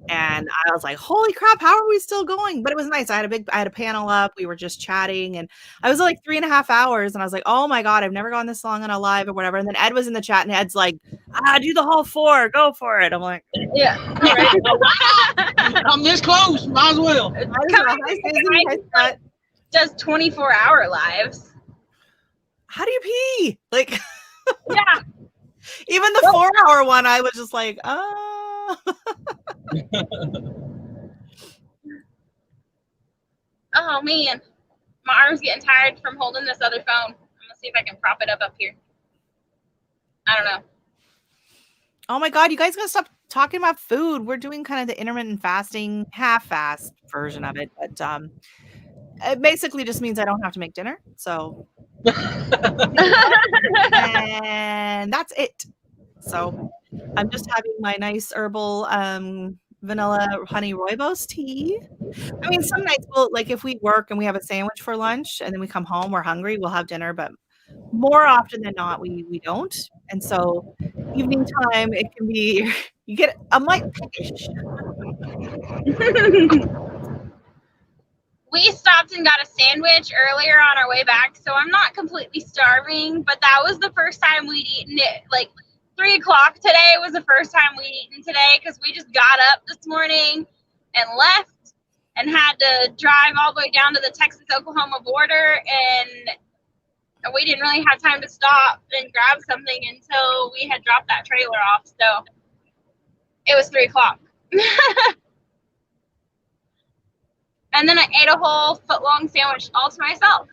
And I was like, holy crap, how are we still going? But it was nice. I had a panel up. We were just chatting, and I was like 3.5 hours, and I was like, oh my God, I've never gone this long on a live or whatever. And then Ed was in the chat, and Ed's like, do the whole 4, go for it. I'm like, yeah. I'm this close, might as well. Does 24-hour lives. How do you pee? Like, yeah. Even the 4-hour one, I was just like, oh. Oh man, my arm's getting tired from holding this other phone. I'm gonna see if I can prop it up here. I don't know. Oh my God, you guys gotta stop talking about food. We're doing kind of the intermittent fasting, half-fast version of it, but it basically just means I don't have to make dinner. So, and that's it. So I'm just having my nice herbal vanilla honey rooibos tea. I mean, some nights we'll, like, if we work and we have a sandwich for lunch and then we come home, we're hungry, we'll have dinner, but more often than not, we don't. And so evening time, it can be You get, I'm like pickish. We stopped and got a sandwich earlier on our way back, so I'm not completely starving, but that was the first time we'd eaten it. Like 3 o'clock today was the first time we'd eaten today because we just got up this morning and left and had to drive all the way down to the Texas-Oklahoma border, and we didn't really have time to stop and grab something until we had dropped that trailer off. So it was 3 o'clock. And then I ate a whole foot-long sandwich all to myself.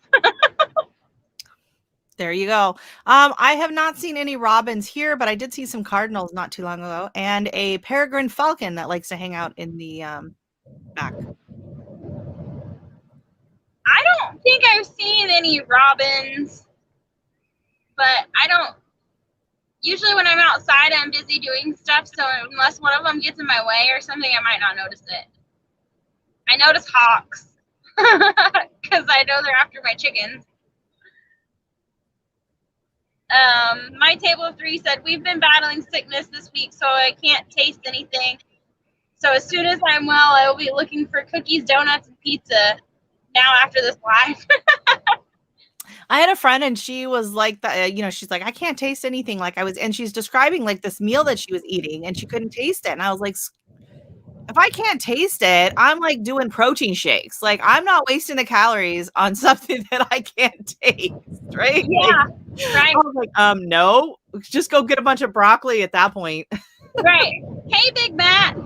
There you go. I have not seen any robins here, but I did see some cardinals not too long ago, and a peregrine falcon that likes to hang out in the back. I don't think I've seen any robins, but I don't. Usually when I'm outside, I'm busy doing stuff, so unless one of them gets in my way or something, I might not notice it. I notice hawks because I know they're after my chickens. My table of 3 said, we've been battling sickness this week, so I can't taste anything. So as soon as I'm well, I will be looking for cookies, donuts, and pizza now after this live. I had a friend and she was like that, she's like, I can't taste anything. Like and she's describing like this meal that she was eating and she couldn't taste it. And I was like, if I can't taste it, I'm like doing protein shakes. Like I'm not wasting the calories on something that I can't taste. Right. Yeah. Right. I was like, no, just go get a bunch of broccoli at that point. Right. Hey, Big Matt.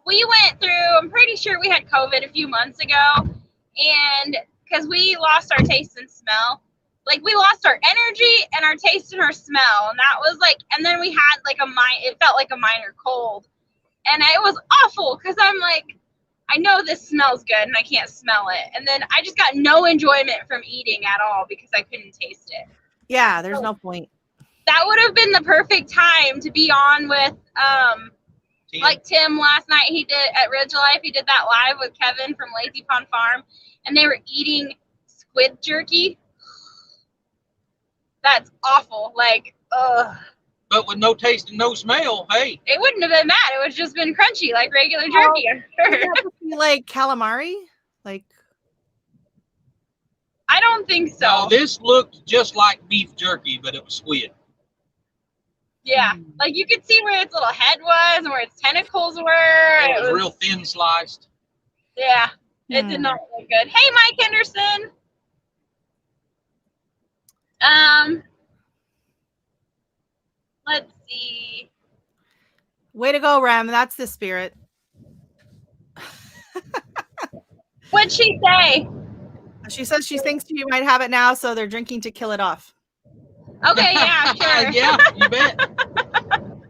We went through, I'm pretty sure we had COVID a few months ago, and because we lost our taste and smell. Like we lost our energy and our taste and our smell. And that was like, and then we had like it felt like a minor cold. And it was awful because I'm like, I know this smells good and I can't smell it. And then I just got no enjoyment from eating at all because I couldn't taste it. Yeah, there's no point. That would have been the perfect time to be on with like Tim last night. He did at Ridge Life. He did that live with Kevin from Lazy Pond Farm, and they were eating squid jerky. That's awful. Like, ugh. But with no taste and no smell, hey. It wouldn't have been bad. It would have just been crunchy like regular jerky. Like calamari? Like, I don't think so. No, this looked just like beef jerky, but it was squid. Yeah, like you could see where its little head was and where its tentacles were. It was real thin sliced. Yeah, it did not look good. Hey, Mike Henderson. Let's see. Way to go, Rem. That's the spirit. What'd she say? She says she thinks you might have it now, so they're drinking to kill it off. Okay, yeah, sure. Yeah, you bet.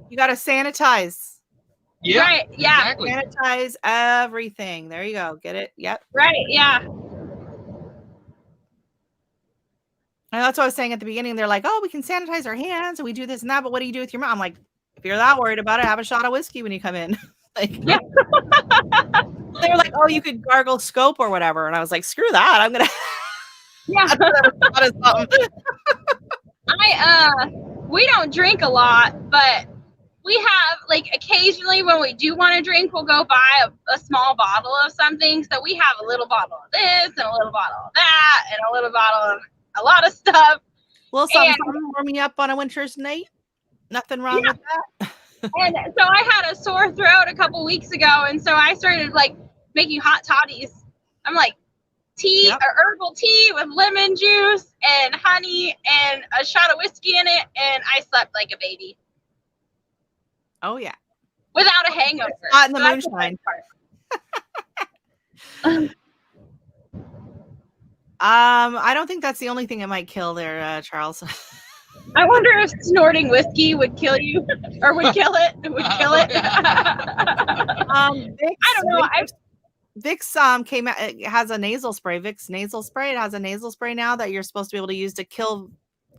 You got to sanitize. Yeah, right, yeah. Exactly. Sanitize everything. There you go. Get it? Yep. Right, yeah. And that's what I was saying at the beginning. They're like, oh, we can sanitize our hands and we do this and that, but what do you do with your mouth? I'm like, if you're that worried about it, have a shot of whiskey when you come in. Like, yeah. They were like, oh, you could gargle scope or whatever. And I was like, screw that. I'm going to. Yeah. We don't drink a lot, but we have, like, occasionally when we do want to drink, we'll go buy a small bottle of something. So we have a little bottle of this and a little bottle of that and a little bottle of a lot of stuff. Well, something warm me up on a winter's night. Nothing wrong with that. And so I had a sore throat a couple weeks ago, and so I started like making hot toddies. I'm like tea, or herbal tea with lemon juice and honey and a shot of whiskey in it, and I slept like a baby. Oh yeah, without a hangover. Not in the moonshine. I don't think that's the only thing that might kill there, Charles. I wonder if snorting whiskey would kill you, or would kill it. It would kill it. Vicks, I don't know. Vicks came out. It has a nasal spray. Vicks nasal spray. It has a nasal spray now that you're supposed to be able to use to kill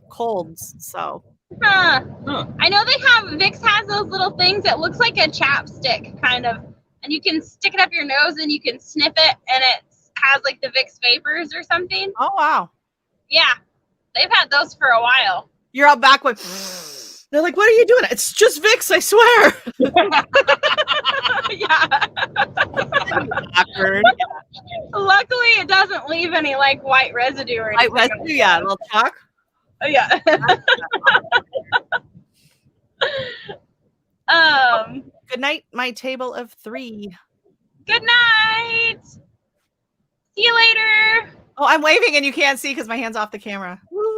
colds. So. I know they have Vicks has those little things that looks like a chapstick kind of, and you can stick it up your nose and you can sniff it, and it has like the Vicks vapors or something. Oh wow. Yeah, they've had those for a while. You're out back with They're like, what are you doing? It's just Vicks, I swear. Yeah. Awkward. Luckily, it doesn't leave any like white residue or White anything. residue, yeah, a little chalk. Yeah. Good night, my table of 3. Good night. See you later. Oh, I'm waving and you can't see because my hand's off the camera. Woo.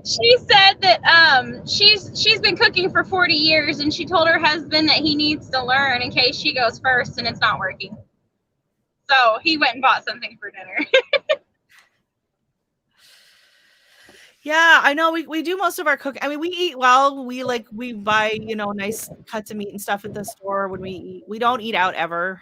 She said that she's been cooking for 40 years and she told her husband that he needs to learn in case she goes first and it's not working. So he went and bought something for dinner. Yeah, I know we do most of our cooking. I mean, we eat well. We buy, nice cuts of meat and stuff at the store when we eat. We don't eat out ever.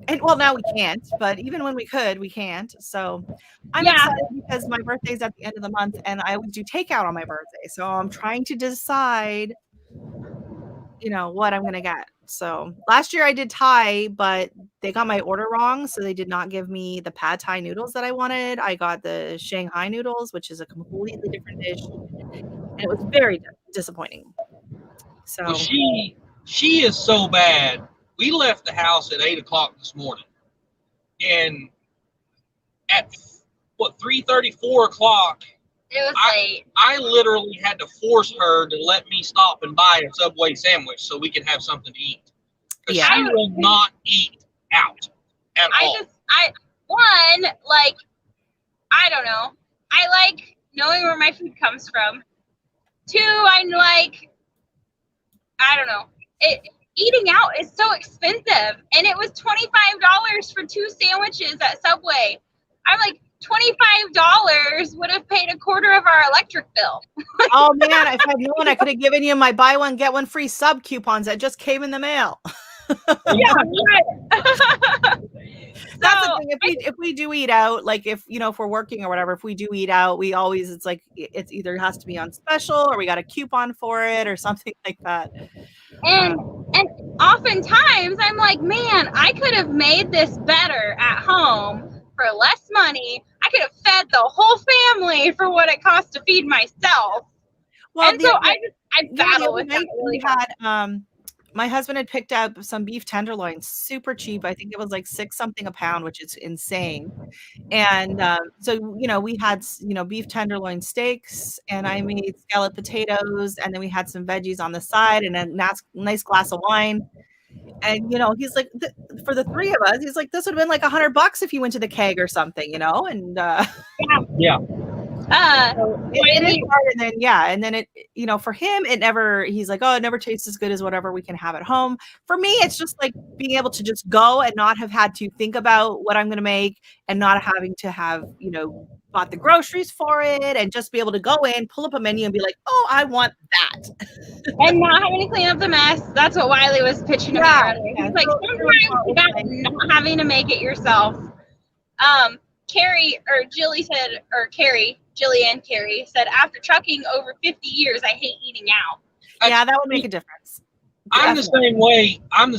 And well, now we can't, but even when we could, we can't. So I'm excited because my birthday's at the end of the month and I would do takeout on my birthday. So I'm trying to decide, what I'm going to get. So last year I did Thai, but they got my order wrong. So they did not give me the pad Thai noodles that I wanted. I got the Shanghai noodles, which is a completely different dish. And it was very disappointing. So well, she is so bad. We left the house at 8:00 this morning, and at 3:30, 4 o'clock, It was late. I literally had to force her to let me stop and buy a Subway sandwich so we could have something to eat. Because she will not eat out at all. I don't know. I like knowing where my food comes from. 2, I don't know. Eating out is so expensive, and it was $25 for 2 sandwiches at Subway. I'm like, $25 would have paid a quarter of our electric bill. Oh man, if I'd known, I could have given you my buy one get one free sub coupons that just came in the mail. Yeah, right. That's the thing. If we do eat out, like if we're working or whatever, if we do eat out, we always it's either has to be on special or we got a coupon for it or something like that. And oftentimes I'm like, man, I could have made this better at home for less money. I could have fed the whole family for what it costs to feed myself. Well, and so I battle with that. We had my husband had picked up some beef tenderloins, super cheap. I think it was like $6 something a pound, which is insane. And so we had beef tenderloin steaks, and I made scalloped potatoes, and then we had some veggies on the side, and a nice glass of wine. And he's like, for the 3 of us, he's like, this would have been like $100 if you went to the keg or something, and yeah. It is hard, and then it, for him, he's like, oh, it never tastes as good as whatever we can have at home. For me, it's just like being able to just go and not have had to think about what I'm going to make and not having to have, bought the groceries for it and just be able to go in, pull up a menu and be like, oh, I want that. And not having to clean up the mess. That's what Wiley was pitching to me earlier. He's like, sometimes you got not having to make it yourself. Carrie said, after trucking over 50 years, I hate eating out. Yeah, that would make a difference. I'm the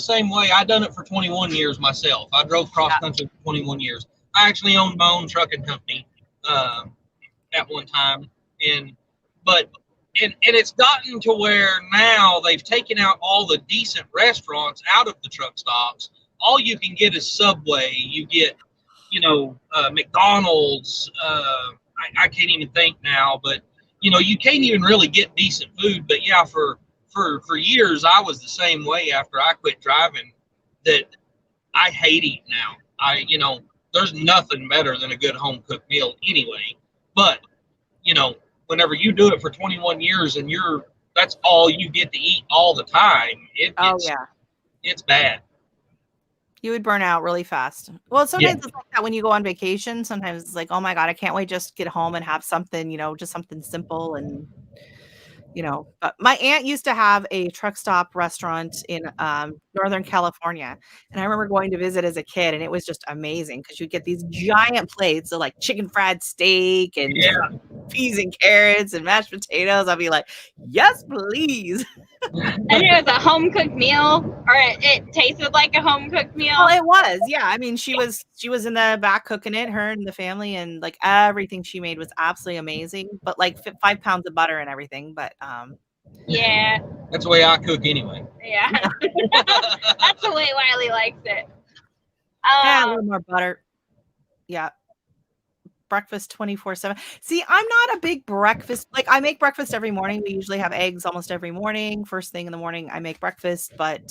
same way. I done it for 21 years myself. I drove cross country for 21 years. I actually owned my own trucking company at one time, and it's gotten to where now they've taken out all the decent restaurants out of the truck stops. All you can get is Subway. You get McDonald's. I can't even think now, but you can't even really get decent food. But yeah, for years I was the same way. After I quit driving, that I hate eating now. There's nothing better than a good home cooked meal anyway. But whenever you do it for 21 years and that's all you get to eat all the time, it's bad. You would burn out really fast. Well, sometimes it's like that when you go on vacation. Sometimes it's like, oh my God, I can't wait just get home and have something, just something simple and you know. But my aunt used to have a truck stop restaurant in Northern California, and I remember going to visit as a kid, and it was just amazing because you get these giant plates of like chicken fried steak and peas and carrots and mashed potatoes. I'll be like, yes, please. And it was a home cooked meal, or it tasted like a home cooked meal. Well, it was, yeah. I mean, she was in the back cooking it, her and the family, and like everything she made was absolutely amazing. But like 5 pounds of butter and everything. But yeah, That's the way I cook anyway. yeah, that's the way Wiley likes it. yeah, a little more butter. Yeah. Breakfast 24/7. See, I'm not a big breakfast. Like I make breakfast every morning. We usually have eggs almost every morning. First thing in the morning, I make breakfast, but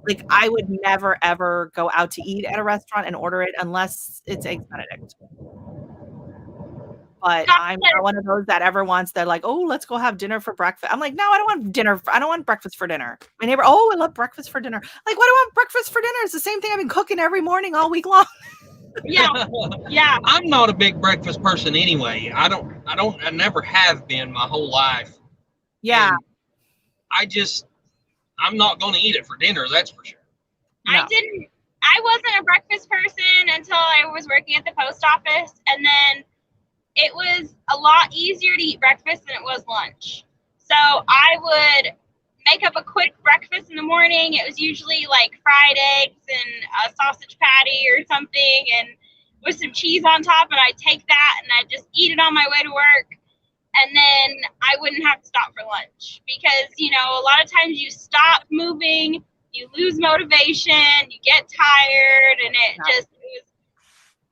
like I would never ever go out to eat at a restaurant and order it unless it's eggs Benedict. But I'm not one of those that ever wants that like, oh, let's go have dinner for breakfast. I'm like, no, I don't want dinner. I don't want breakfast for dinner. My neighbor, oh, I love breakfast for dinner. Like, what do I want breakfast for dinner? It's the same thing I've been cooking every morning all week long. Yeah. I'm not a big breakfast person anyway. I never have been my whole life. Yeah. And I'm not going to eat it for dinner. That's for sure. No. I wasn't a breakfast person until I was working at the post office. And then it was a lot easier to eat breakfast than it was lunch. So I would make up a quick breakfast in the morning. It was usually like fried eggs and a sausage patty or something, and with some cheese on top. And I'd take that and I'd just eat it on my way to work. And then I wouldn't have to stop for lunch because, you know, a lot of times you stop moving, you lose motivation, you get tired, and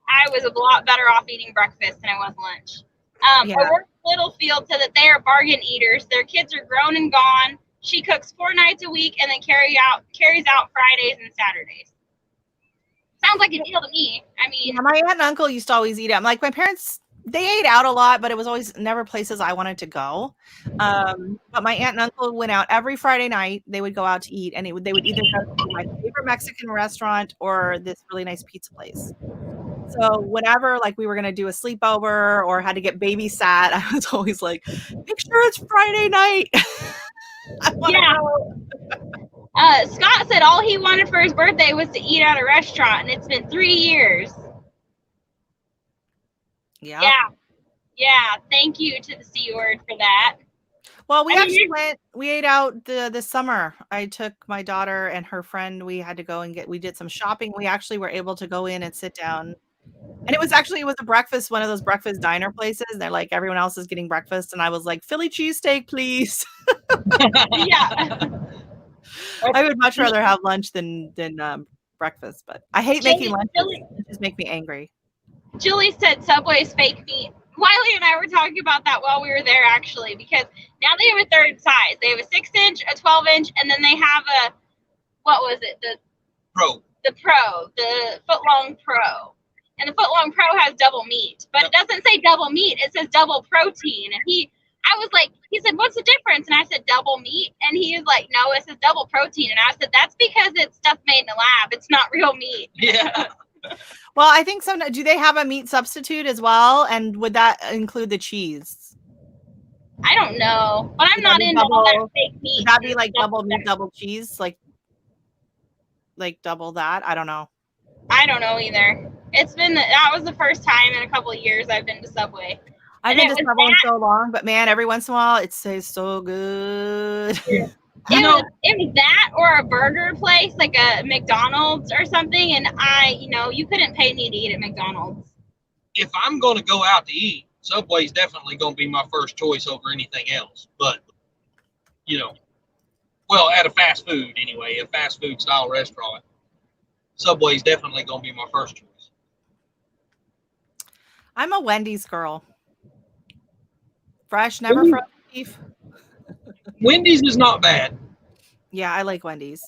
I was a lot better off eating breakfast than I was lunch. I work at Littlefield so that they are bargain eaters. Their kids are grown and gone. She cooks 4 nights a week and then carries out Fridays and Saturdays. Sounds like a deal to me. I mean, my aunt and uncle used to always eat out. Like my parents, they ate out a lot, but it was always never places I wanted to go. But my aunt and uncle went out every Friday night. They would go out to eat, and they would either go to my favorite Mexican restaurant or this really nice pizza place. So whenever like we were going to do a sleepover or had to get babysat, I was always like, make sure it's Friday night. Scott said all he wanted for his birthday was to eat at a restaurant, and it's been 3 years. Yeah. Thank you to the C word for that. Well, we ate out this summer. I took my daughter and her friend. We had to go and we did some shopping. We actually were able to go in and sit down. And it was a breakfast, one of those breakfast diner places. They're like, everyone else is getting breakfast. And I was like, Philly cheesesteak, please. Yeah. I would much rather have lunch than breakfast, but I hate making lunch. It just makes me angry. Julie said Subway's fake meat. Wiley and I were talking about that while we were there, actually, because now they have a third size. They have a 6-inch, a 12-inch, and then they have the Pro, the foot-long Pro. And the foot-long Pro has double meat, but it doesn't say double meat. It says double protein. And he said, what's the difference? And I said, double meat. And he was like, no, it says double protein. And I said, that's because it's stuff made in a lab. It's not real meat. Yeah. Well, I think so. Do they have a meat substitute as well? And would that include the cheese? I don't know, but I'm not into all that fake meat. Would that be like double meat, double cheese? Like double that? I don't know. I don't know either. That was the first time in a couple of years I've been to Subway. I've been to Subway in so long, but man, every once in a while it tastes so good. Yeah. It was that or a burger place, like a McDonald's or something, and you couldn't pay me to eat at McDonald's. If I'm going to go out to eat, Subway's definitely going to be my first choice over anything else. But, at a fast food anyway, a fast food style restaurant, Subway's definitely going to be my first choice. I'm a Wendy's girl. Fresh, never frozen beef. Wendy's is not bad. Yeah, I like Wendy's.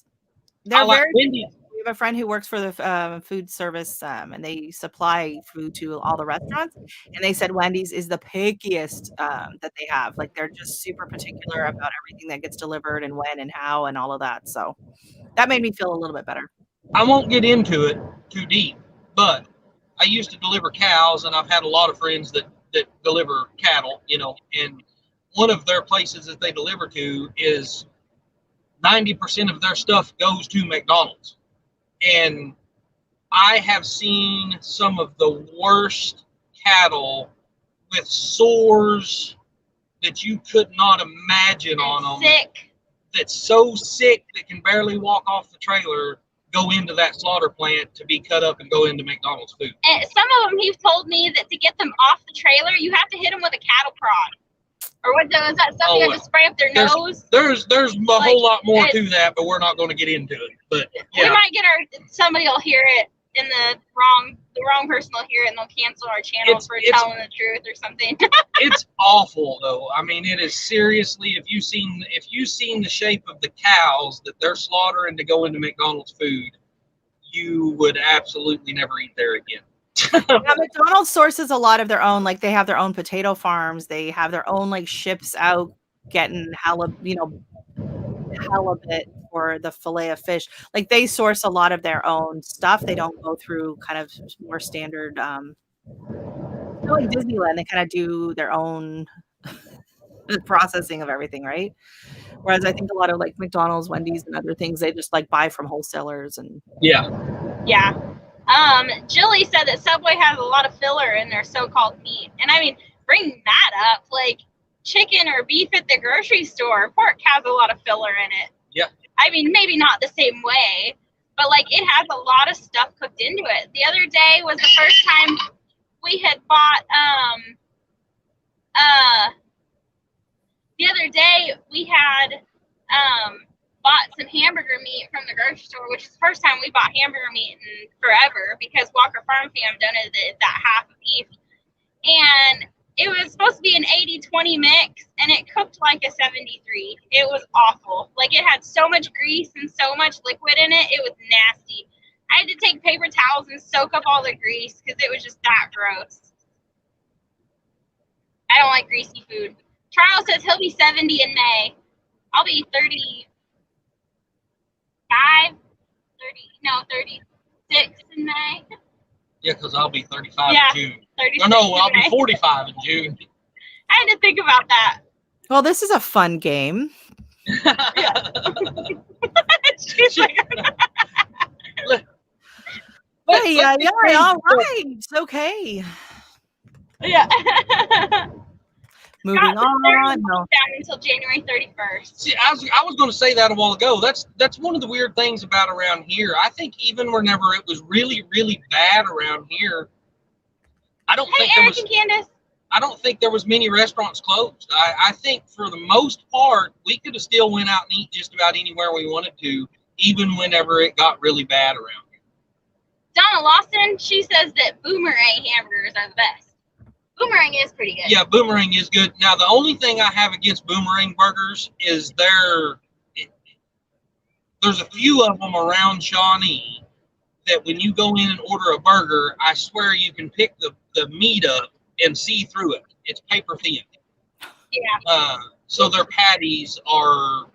I like Wendy's. We have a friend who works for the food service, and they supply food to all the restaurants. And they said Wendy's is the pickiest that they have. Like they're just super particular about everything that gets delivered and when and how and all of that. So that made me feel a little bit better. I won't get into it too deep, but I used to deliver cows, and I've had a lot of friends that deliver cattle, and one of their places that they deliver to is 90% of their stuff goes to McDonald's. And I have seen some of the worst cattle with sores that you could not imagine on them. Sick. That's so sick that can barely walk off the trailer, go into that slaughter plant to be cut up and go into McDonald's food. And some of them, he's told me that to get them off the trailer, you have to hit them with a cattle prod. Or what is that stuff you have to spray up their nose? There's a whole lot more to that, but we're not going to get into it. But yeah. We might get somebody will hear it and the wrong person will hear it and they'll cancel our channel for telling the truth or something. It's awful though. I mean, it is seriously, if you've seen the shape of the cows that they're slaughtering to go into McDonald's food, you would absolutely never eat there again. Yeah, McDonald's sources a lot of their own, like they have their own potato farms, they have their own like ships out getting halibut for the fillet of fish. Like they source a lot of their own stuff. They don't go through kind of more standard like Disneyland, they kind of do their own processing of everything, right? Whereas I think a lot of like McDonald's, Wendy's, and other things, they just like buy from wholesalers and yeah. Jilly said that Subway has a lot of filler in their so-called meat, and I mean, bring that up, like chicken or beef at the grocery store, pork has a lot of filler in it. Yeah. I mean, maybe not the same way, but like it has a lot of stuff cooked into it. The other day was the first time we had bought bought some hamburger meat from the grocery store, which is the first time we bought hamburger meat in forever because Walker Farm Fam donated that half of beef. And it was supposed to be an 80-20 mix, and it cooked like a 73. It was awful. Like, it had so much grease and so much liquid in it, it was nasty. I had to take paper towels and soak up all the grease because it was just that gross. I don't like greasy food. Charles says he'll be 70 in May. I'll be 36 in May. Yeah, because I'll be 35 in June. I'll be 45 in June. I had to think about that. Well, this is a fun game. She's like, yeah, all right. Okay. Yeah. Moving on. Down until January 31st. See, I was going to say that a while ago. That's one of the weird things about around here. I think even whenever it was really, really bad around here, I don't think there was many restaurants closed. I think for the most part, we could have still went out and eat just about anywhere we wanted to, even whenever it got really bad around here. Donna Lawson, she says that Boomerang hamburgers are the best. Boomerang is pretty good. Yeah, Boomerang is good. Now, the only thing I have against Boomerang burgers is there's a few of them around Shawnee that when you go in and order a burger, I swear you can pick the meat up and see through it. It's paper thin. Yeah. So their patties are,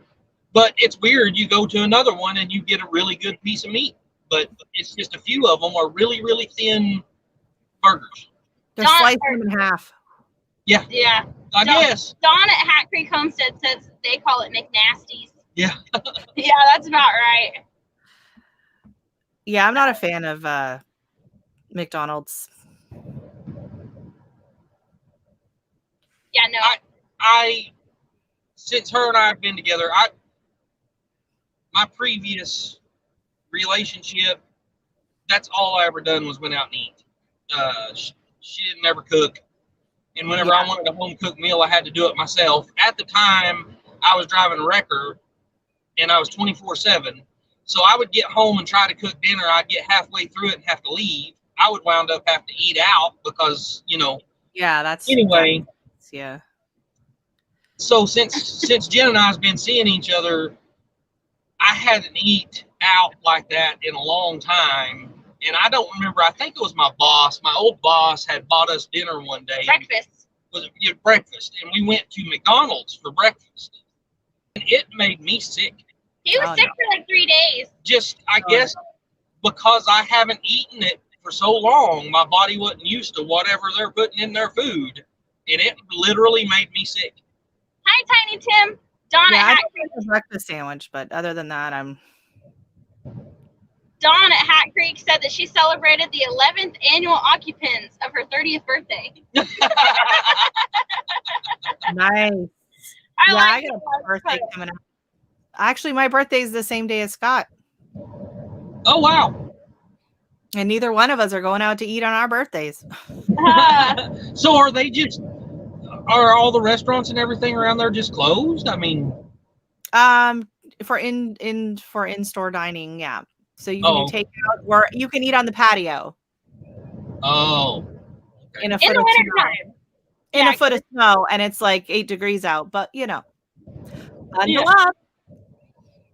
but it's weird. You go to another one and you get a really good piece of meat, but it's just a few of them are really, really thin burgers. They're slicing them in half. Yeah. Yeah. I guess. Dawn at Hat Creek Homestead says they call it McNasties. Yeah. Yeah, that's about right. Yeah, I'm not a fan of McDonald's. Yeah, no. I since her and I have been together, my previous relationship, that's all I ever done was went out and eat. She didn't ever cook. And whenever I wanted a home cooked meal, I had to do it myself. At the time, I was driving a wrecker and I was 24/7. So I would get home and try to cook dinner. I'd get halfway through it and have to leave. I would wound up having to eat out because, Yeah, that's anyway. Yeah. So since Jen and I have been seeing each other, I hadn't eat out like that in a long time. And I don't remember. I think it was my old boss had bought us dinner one day. Breakfast. Breakfast. And we went to McDonald's for breakfast. And it made me sick. He was sick for like 3 days. I guess because I haven't eaten it for so long, my body wasn't used to whatever they're putting in their food. And it literally made me sick. Hi, Tiny Tim. Dawn Yeah, at I Hat don't Creek. like a breakfast sandwich, but other than that, I'm. Dawn at Hat Creek said that she celebrated the 11th annual occupants of her 30th birthday. Nice. I Yeah, like I got a that. birthday coming up. Actually, my birthday is the same day as Scott, Oh wow. and neither one of us are going out to eat on our birthdays. So are all the restaurants and everything around there just closed? I mean, For in-store dining, yeah. So you can do oh, takeout, or you can eat on the patio oh, okay. in a In foot the of winter snow. time. In Yeah, a foot of snow, and it's like 8 degrees out. But Yeah. bundle up.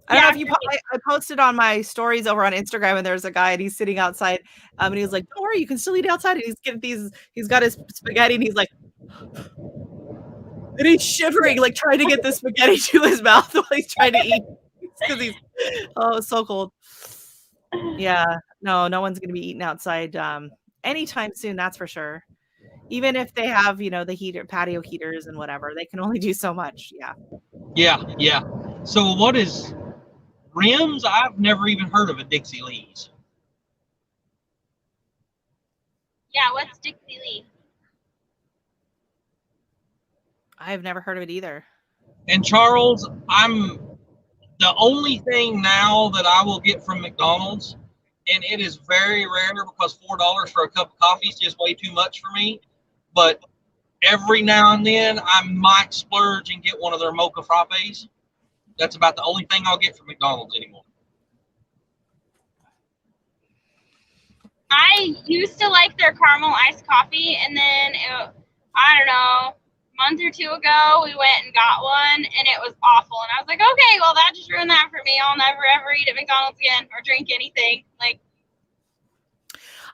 I don't know Yeah, if you. I posted on my stories over on Instagram, and there's a guy, and he's sitting outside, and he was like, "Don't worry, you can still eat outside." And he's getting these. He's got his spaghetti, and he's like, and he's shivering, like trying to get the spaghetti to his mouth while he's trying to eat because he's it's so cold. Yeah, no one's gonna be eating outside anytime soon. That's for sure. Even if they have, the patio heaters and whatever, they can only do so much. Yeah. Yeah. So what is rims? I've never even heard of a Dixie Lee's. yeah. What's Dixie Lee? I've never heard of it either. And Charles, I'm the only thing now that I will get from McDonald's, and it is very rare because $4 for a cup of coffee is just way too much for me. But every now and then I might splurge and get one of their mocha frappes. That's about the only thing I'll get from McDonald's anymore. I used to like their caramel iced coffee, and then I don't know, a month or two ago, we went and got one, and it was awful. And I was like, okay, well, that just ruined that for me. I'll never ever eat at McDonald's again or drink anything. Like,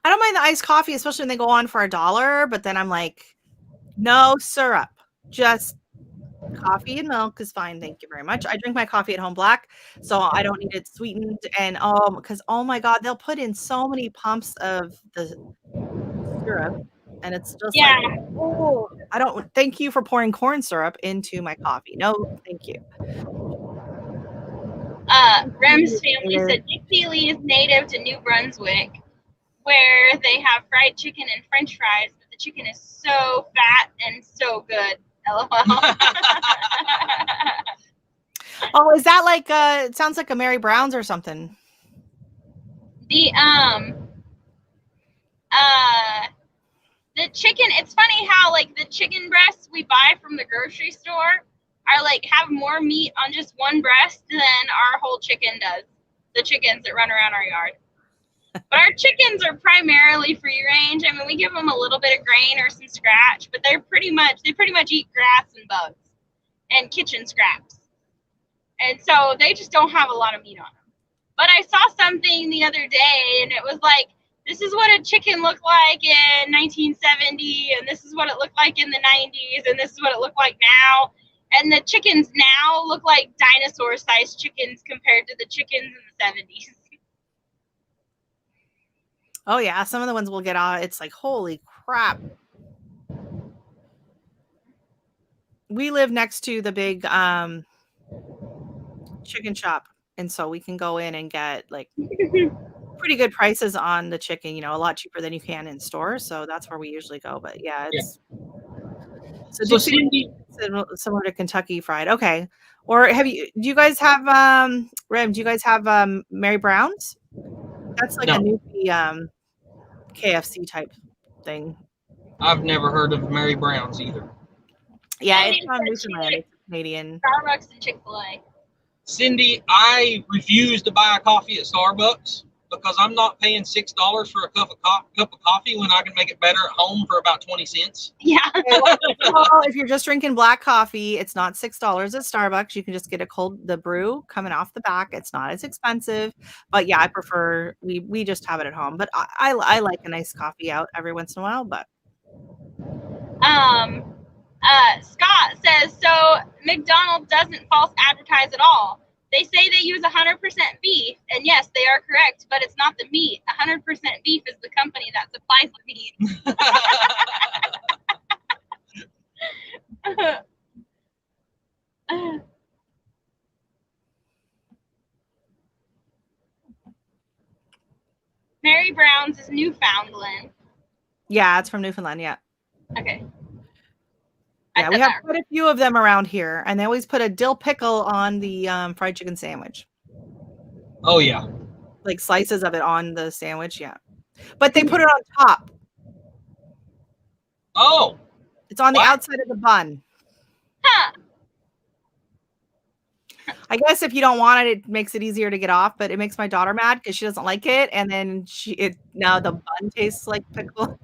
I don't mind the iced coffee, especially when they go on for $1, but then I'm like, no syrup, just coffee and milk is fine. Thank you very much. I drink my coffee at home black, so I don't need it sweetened. And because oh my God, they'll put in so many pumps of the syrup, and it's just yeah. like, oh, I don't thank you for pouring corn syrup into my coffee. No, thank you. Rem's family said Dixie Lee is native to New Brunswick, where they have fried chicken and French fries, but the chicken is so fat and so good. LOL. Oh, is that like it sounds like a Mary Brown's or something? The chicken, it's funny how like the chicken breasts we buy from the grocery store are like have more meat on just one breast than our whole chicken does. The chickens that run around our yard. But our chickens are primarily free range. I mean, we give them a little bit of grain or some scratch, but they pretty much eat grass and bugs and kitchen scraps. And so they just don't have a lot of meat on them. But I saw something the other day, and it was like, this is what a chicken looked like in 1970, and this is what it looked like in the 90s, and this is what it looked like now. And the chickens now look like dinosaur-sized chickens compared to the chickens in the 70s. Oh yeah, some of the ones we'll get out. It's like, holy crap. We live next to the big chicken shop, and so we can go in and get like pretty good prices on the chicken, a lot cheaper than you can in stores. So that's where we usually go. But yeah, it's So Cindy, similar to Kentucky Fried. Okay. Or do you guys have Rem, do you guys have Mary Brown's? That's like a new KFC type thing. I've never heard of Mary Brown's either. Yeah, it's from Newfoundland. It's Canadian. Starbucks and Chick-fil-A. Cindy, I refuse to buy a coffee at Starbucks because I'm not paying $6 for a cup of coffee when I can make it better at home for about 20 cents. Yeah. Well, if you're just drinking black coffee, it's not $6 at Starbucks. You can just get the brew coming off the back. It's not as expensive. But yeah, I prefer we just have it at home. But I like a nice coffee out every once in a while. But Scott says, so McDonald's doesn't false advertise at all. They say they use 100% beef, and yes, they are correct, but it's not the meat. 100% beef is the company that supplies the meat. Mary Brown's is Newfoundland. Yeah, it's from Newfoundland. Yeah. Okay. Yeah, we have quite a few of them around here, and they always put a dill pickle on the fried chicken sandwich. Oh yeah. Like slices of it on the sandwich, yeah. But they put it on top. Oh. It's on the outside of the bun. Huh. I guess if you don't want it, it makes it easier to get off, but it makes my daughter mad because she doesn't like it, and then now the bun tastes like pickle.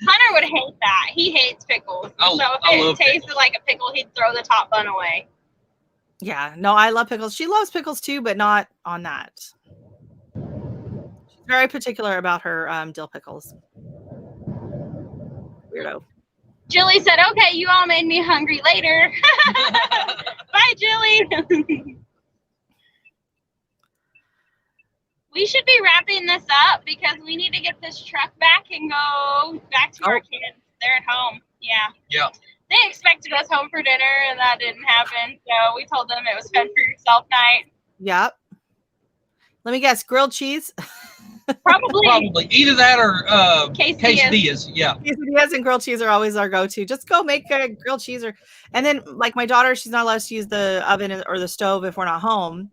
Hunter would hate that. He hates pickles. So if it tasted like a pickle, he'd throw the top bun away. Yeah, no, I love pickles. She loves pickles too, but not on that. She's very particular about her dill pickles. Weirdo. Jilly said, okay, you all made me hungry later. Bye, Jilly. We should be wrapping this up because we need to get this truck back and go back to our kids. They're at home. Yeah. Yeah. They expected us home for dinner, and that didn't happen. So we told them it was fend for yourself night. Yep. Let me guess, grilled cheese? Probably. Either that or quesadillas. Yeah. Quesadillas and grilled cheese are always our go-to. Just go make a grilled cheese. And then, like my daughter, she's not allowed to use the oven or the stove if we're not home.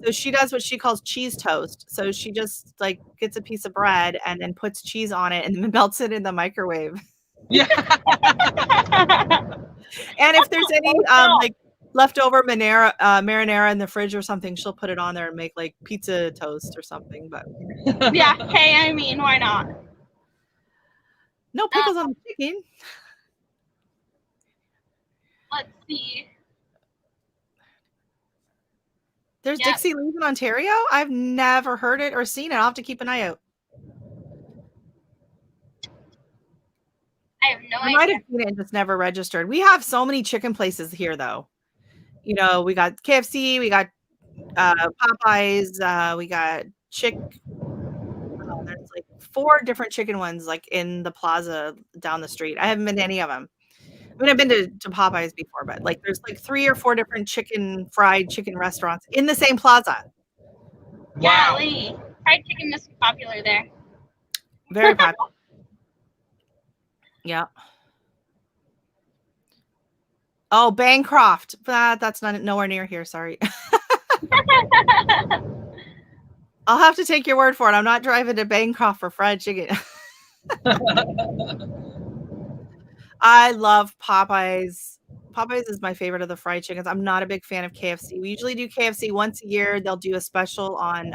So she does what she calls cheese toast. So she just like gets a piece of bread and then puts cheese on it and then melts it in the microwave. Yeah. And if there's any like leftover marinara in the fridge or something, she'll put it on there and make like pizza toast or something. But yeah, hey, I mean, why not? No pickles on the chicken. Let's see. There's Dixie Lee's in Ontario? I've never heard it or seen it. I'll have to keep an eye out. I have no idea. I might have seen it and just never registered. We have so many chicken places here, though. You know, we got KFC, we got Popeyes, we got there's like 4 different chicken ones like in the plaza down the street. I haven't been to any of them. I mean, I've been to Popeyes before, but like there's like 3 or 4 different fried chicken restaurants in the same plaza. Wow. Golly. Fried chicken must be popular there. Very popular. Yeah. Oh, Bancroft. That's not nowhere near here. Sorry. I'll have to take your word for it. I'm not driving to Bancroft for fried chicken. I love Popeyes. Popeyes is my favorite of the fried chickens. I'm not a big fan of KFC. We usually do KFC once a year. They'll do a special on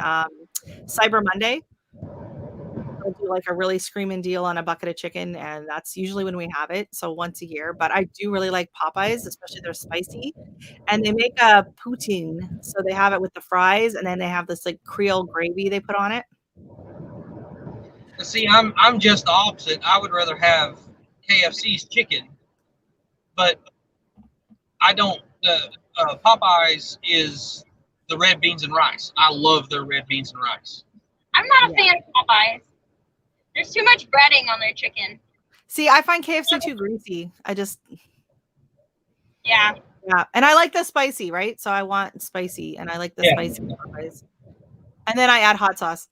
Cyber Monday. They'll do like a really screaming deal on a bucket of chicken, and that's usually when we have it. So once a year. But I do really like Popeyes, especially they're spicy. And they make a poutine. So they have it with the fries, and then they have this like Creole gravy they put on it. See, I'm just the opposite. I would rather have KFC's chicken, but I don't. Popeyes is the red beans and rice. I love their red beans and rice. I'm not a fan of Popeyes. There's too much breading on their chicken. See, I find KFC too greasy. Yeah. Yeah, and I like the spicy, right? So I want spicy, and I like the spicy Popeyes. And then I add hot sauce.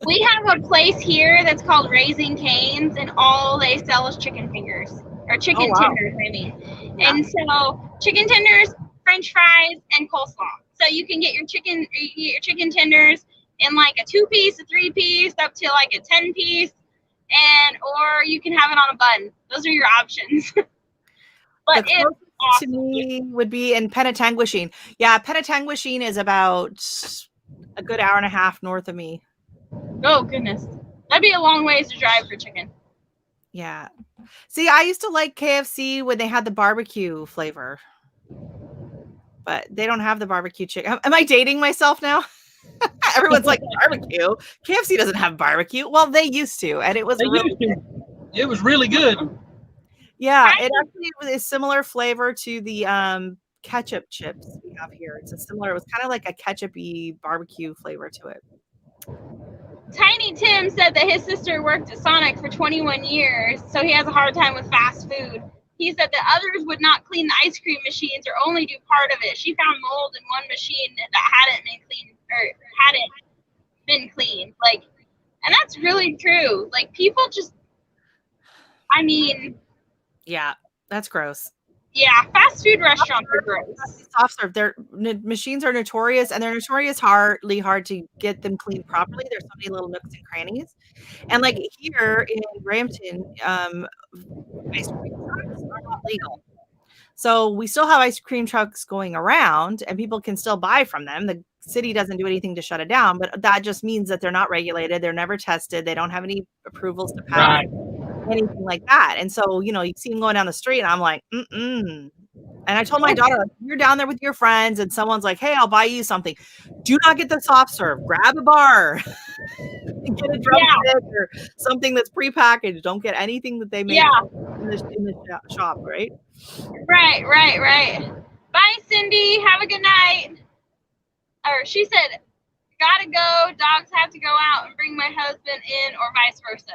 We have a place here that's called Raising Cane's, and all they sell is chicken fingers. Or chicken tenders, I mean. Yeah. And so chicken tenders, French fries, and coleslaw. So you can get your chicken tenders in like a 2-piece, a 3-piece, up to like a 10-piece, or you can have it on a bun. Those are your options. But it's awesome. To me would be in Penetanguishene. Yeah, Penetanguishene is about a good hour and a half north of me. Oh goodness, that'd be a long ways to drive for chicken. Yeah. See, I used to like KFC when they had the barbecue flavor, but they don't have the barbecue chicken. Am I dating myself now? Everyone's like barbecue. KFC doesn't have barbecue. Well, they used to, and it was really good. It was really good. Yeah, it actually is similar flavor to the ketchup chips we have here. It was kind of like a ketchup-y barbecue flavor to it. Tiny Tim said that his sister worked at Sonic for 21 years, so he has a hard time with fast food. he said that others would not clean the ice cream machines or only do part of it. She found mold in one machine that hadn't been cleaned or hadn't been cleaned. Like, and that's really true. Like, people just, I mean, Yeah, that's gross. yeah, fast food restaurants are gross. Soft serve, their machines are notorious, and they're hard to get them cleaned properly. There's so many little nooks and crannies. And like here in Brampton, ice cream trucks are not legal. So we still have ice cream trucks going around and people can still buy from them. The city doesn't do anything to shut it down, but that just means that they're not regulated. They're never tested. They don't have any approvals to pass, anything like that. And so, you see them going down the street and I'm like, mm-mm. And I told my daughter, like, you're down there with your friends and someone's like, hey, I'll buy you something. Do not get the soft serve. Grab a bar. Get a drumstick or something that's prepackaged. Don't get anything that they make in the shop, right? Right. Bye, Cindy. Have a good night. Or she said, gotta go. Dogs have to go out and bring my husband in, or vice versa.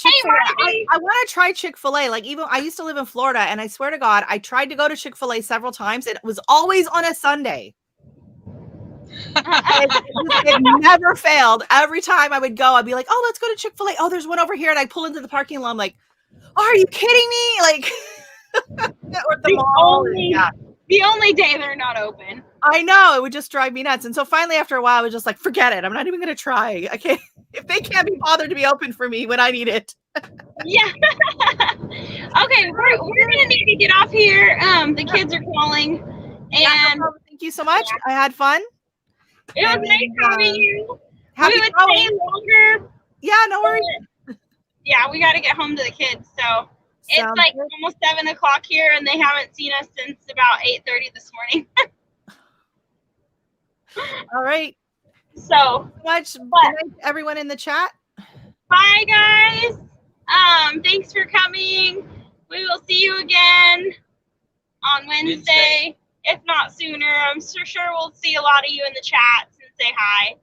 Hey, I want to try Chick-fil-A. Like, even I used to live in Florida, and I swear to God, I tried to go to Chick-fil-A several times. It was always on a Sunday. It never failed. Every time I would go, I'd be like, oh, let's go to Chick-fil-A. Oh, there's one over here. And I pull into the parking lot. I'm like, oh, are you kidding me? Like, or the mall. The only day they're not open. I know. It would just drive me nuts. And so finally, after a while, I was just like, forget it. I'm not even going to try. I can't. If they can't be bothered to be open for me when I need it. Yeah. Okay, we're going to need to get off here. The kids are calling. And thank you so much. I had fun. It was nice having you. We would stay longer. Yeah, no worries. Yeah, we got to get home to the kids. So it's like almost 7 o'clock here, and they haven't seen us since about 8:30 this morning. All right. So much. Good night, everyone in the chat. Bye, guys. Thanks for coming. We will see you again on Wednesday. If not sooner. I'm sure we'll see a lot of you in the chats and say hi.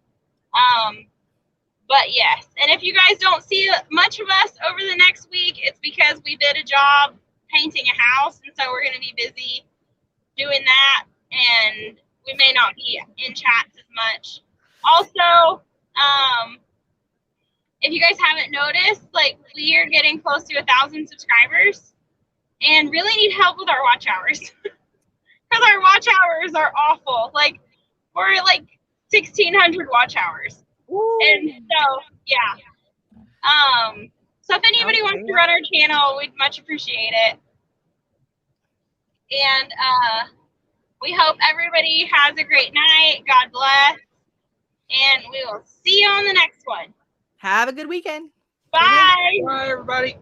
But yes, and if you guys don't see much of us over the next week, it's because we did a job painting a house, and so we're going to be busy doing that, and we may not be in chats as much. Also, if you guys haven't noticed, like, we are getting close to 1,000 subscribers and really need help with our watch hours. Because our watch hours are awful. Like, we're at like 1,600 watch hours. Ooh. And so, yeah. So if anybody wants to run our channel, we'd much appreciate it. And we hope everybody has a great night. God bless. And we will see you on the next one. Have a good weekend. Bye. Bye, everybody.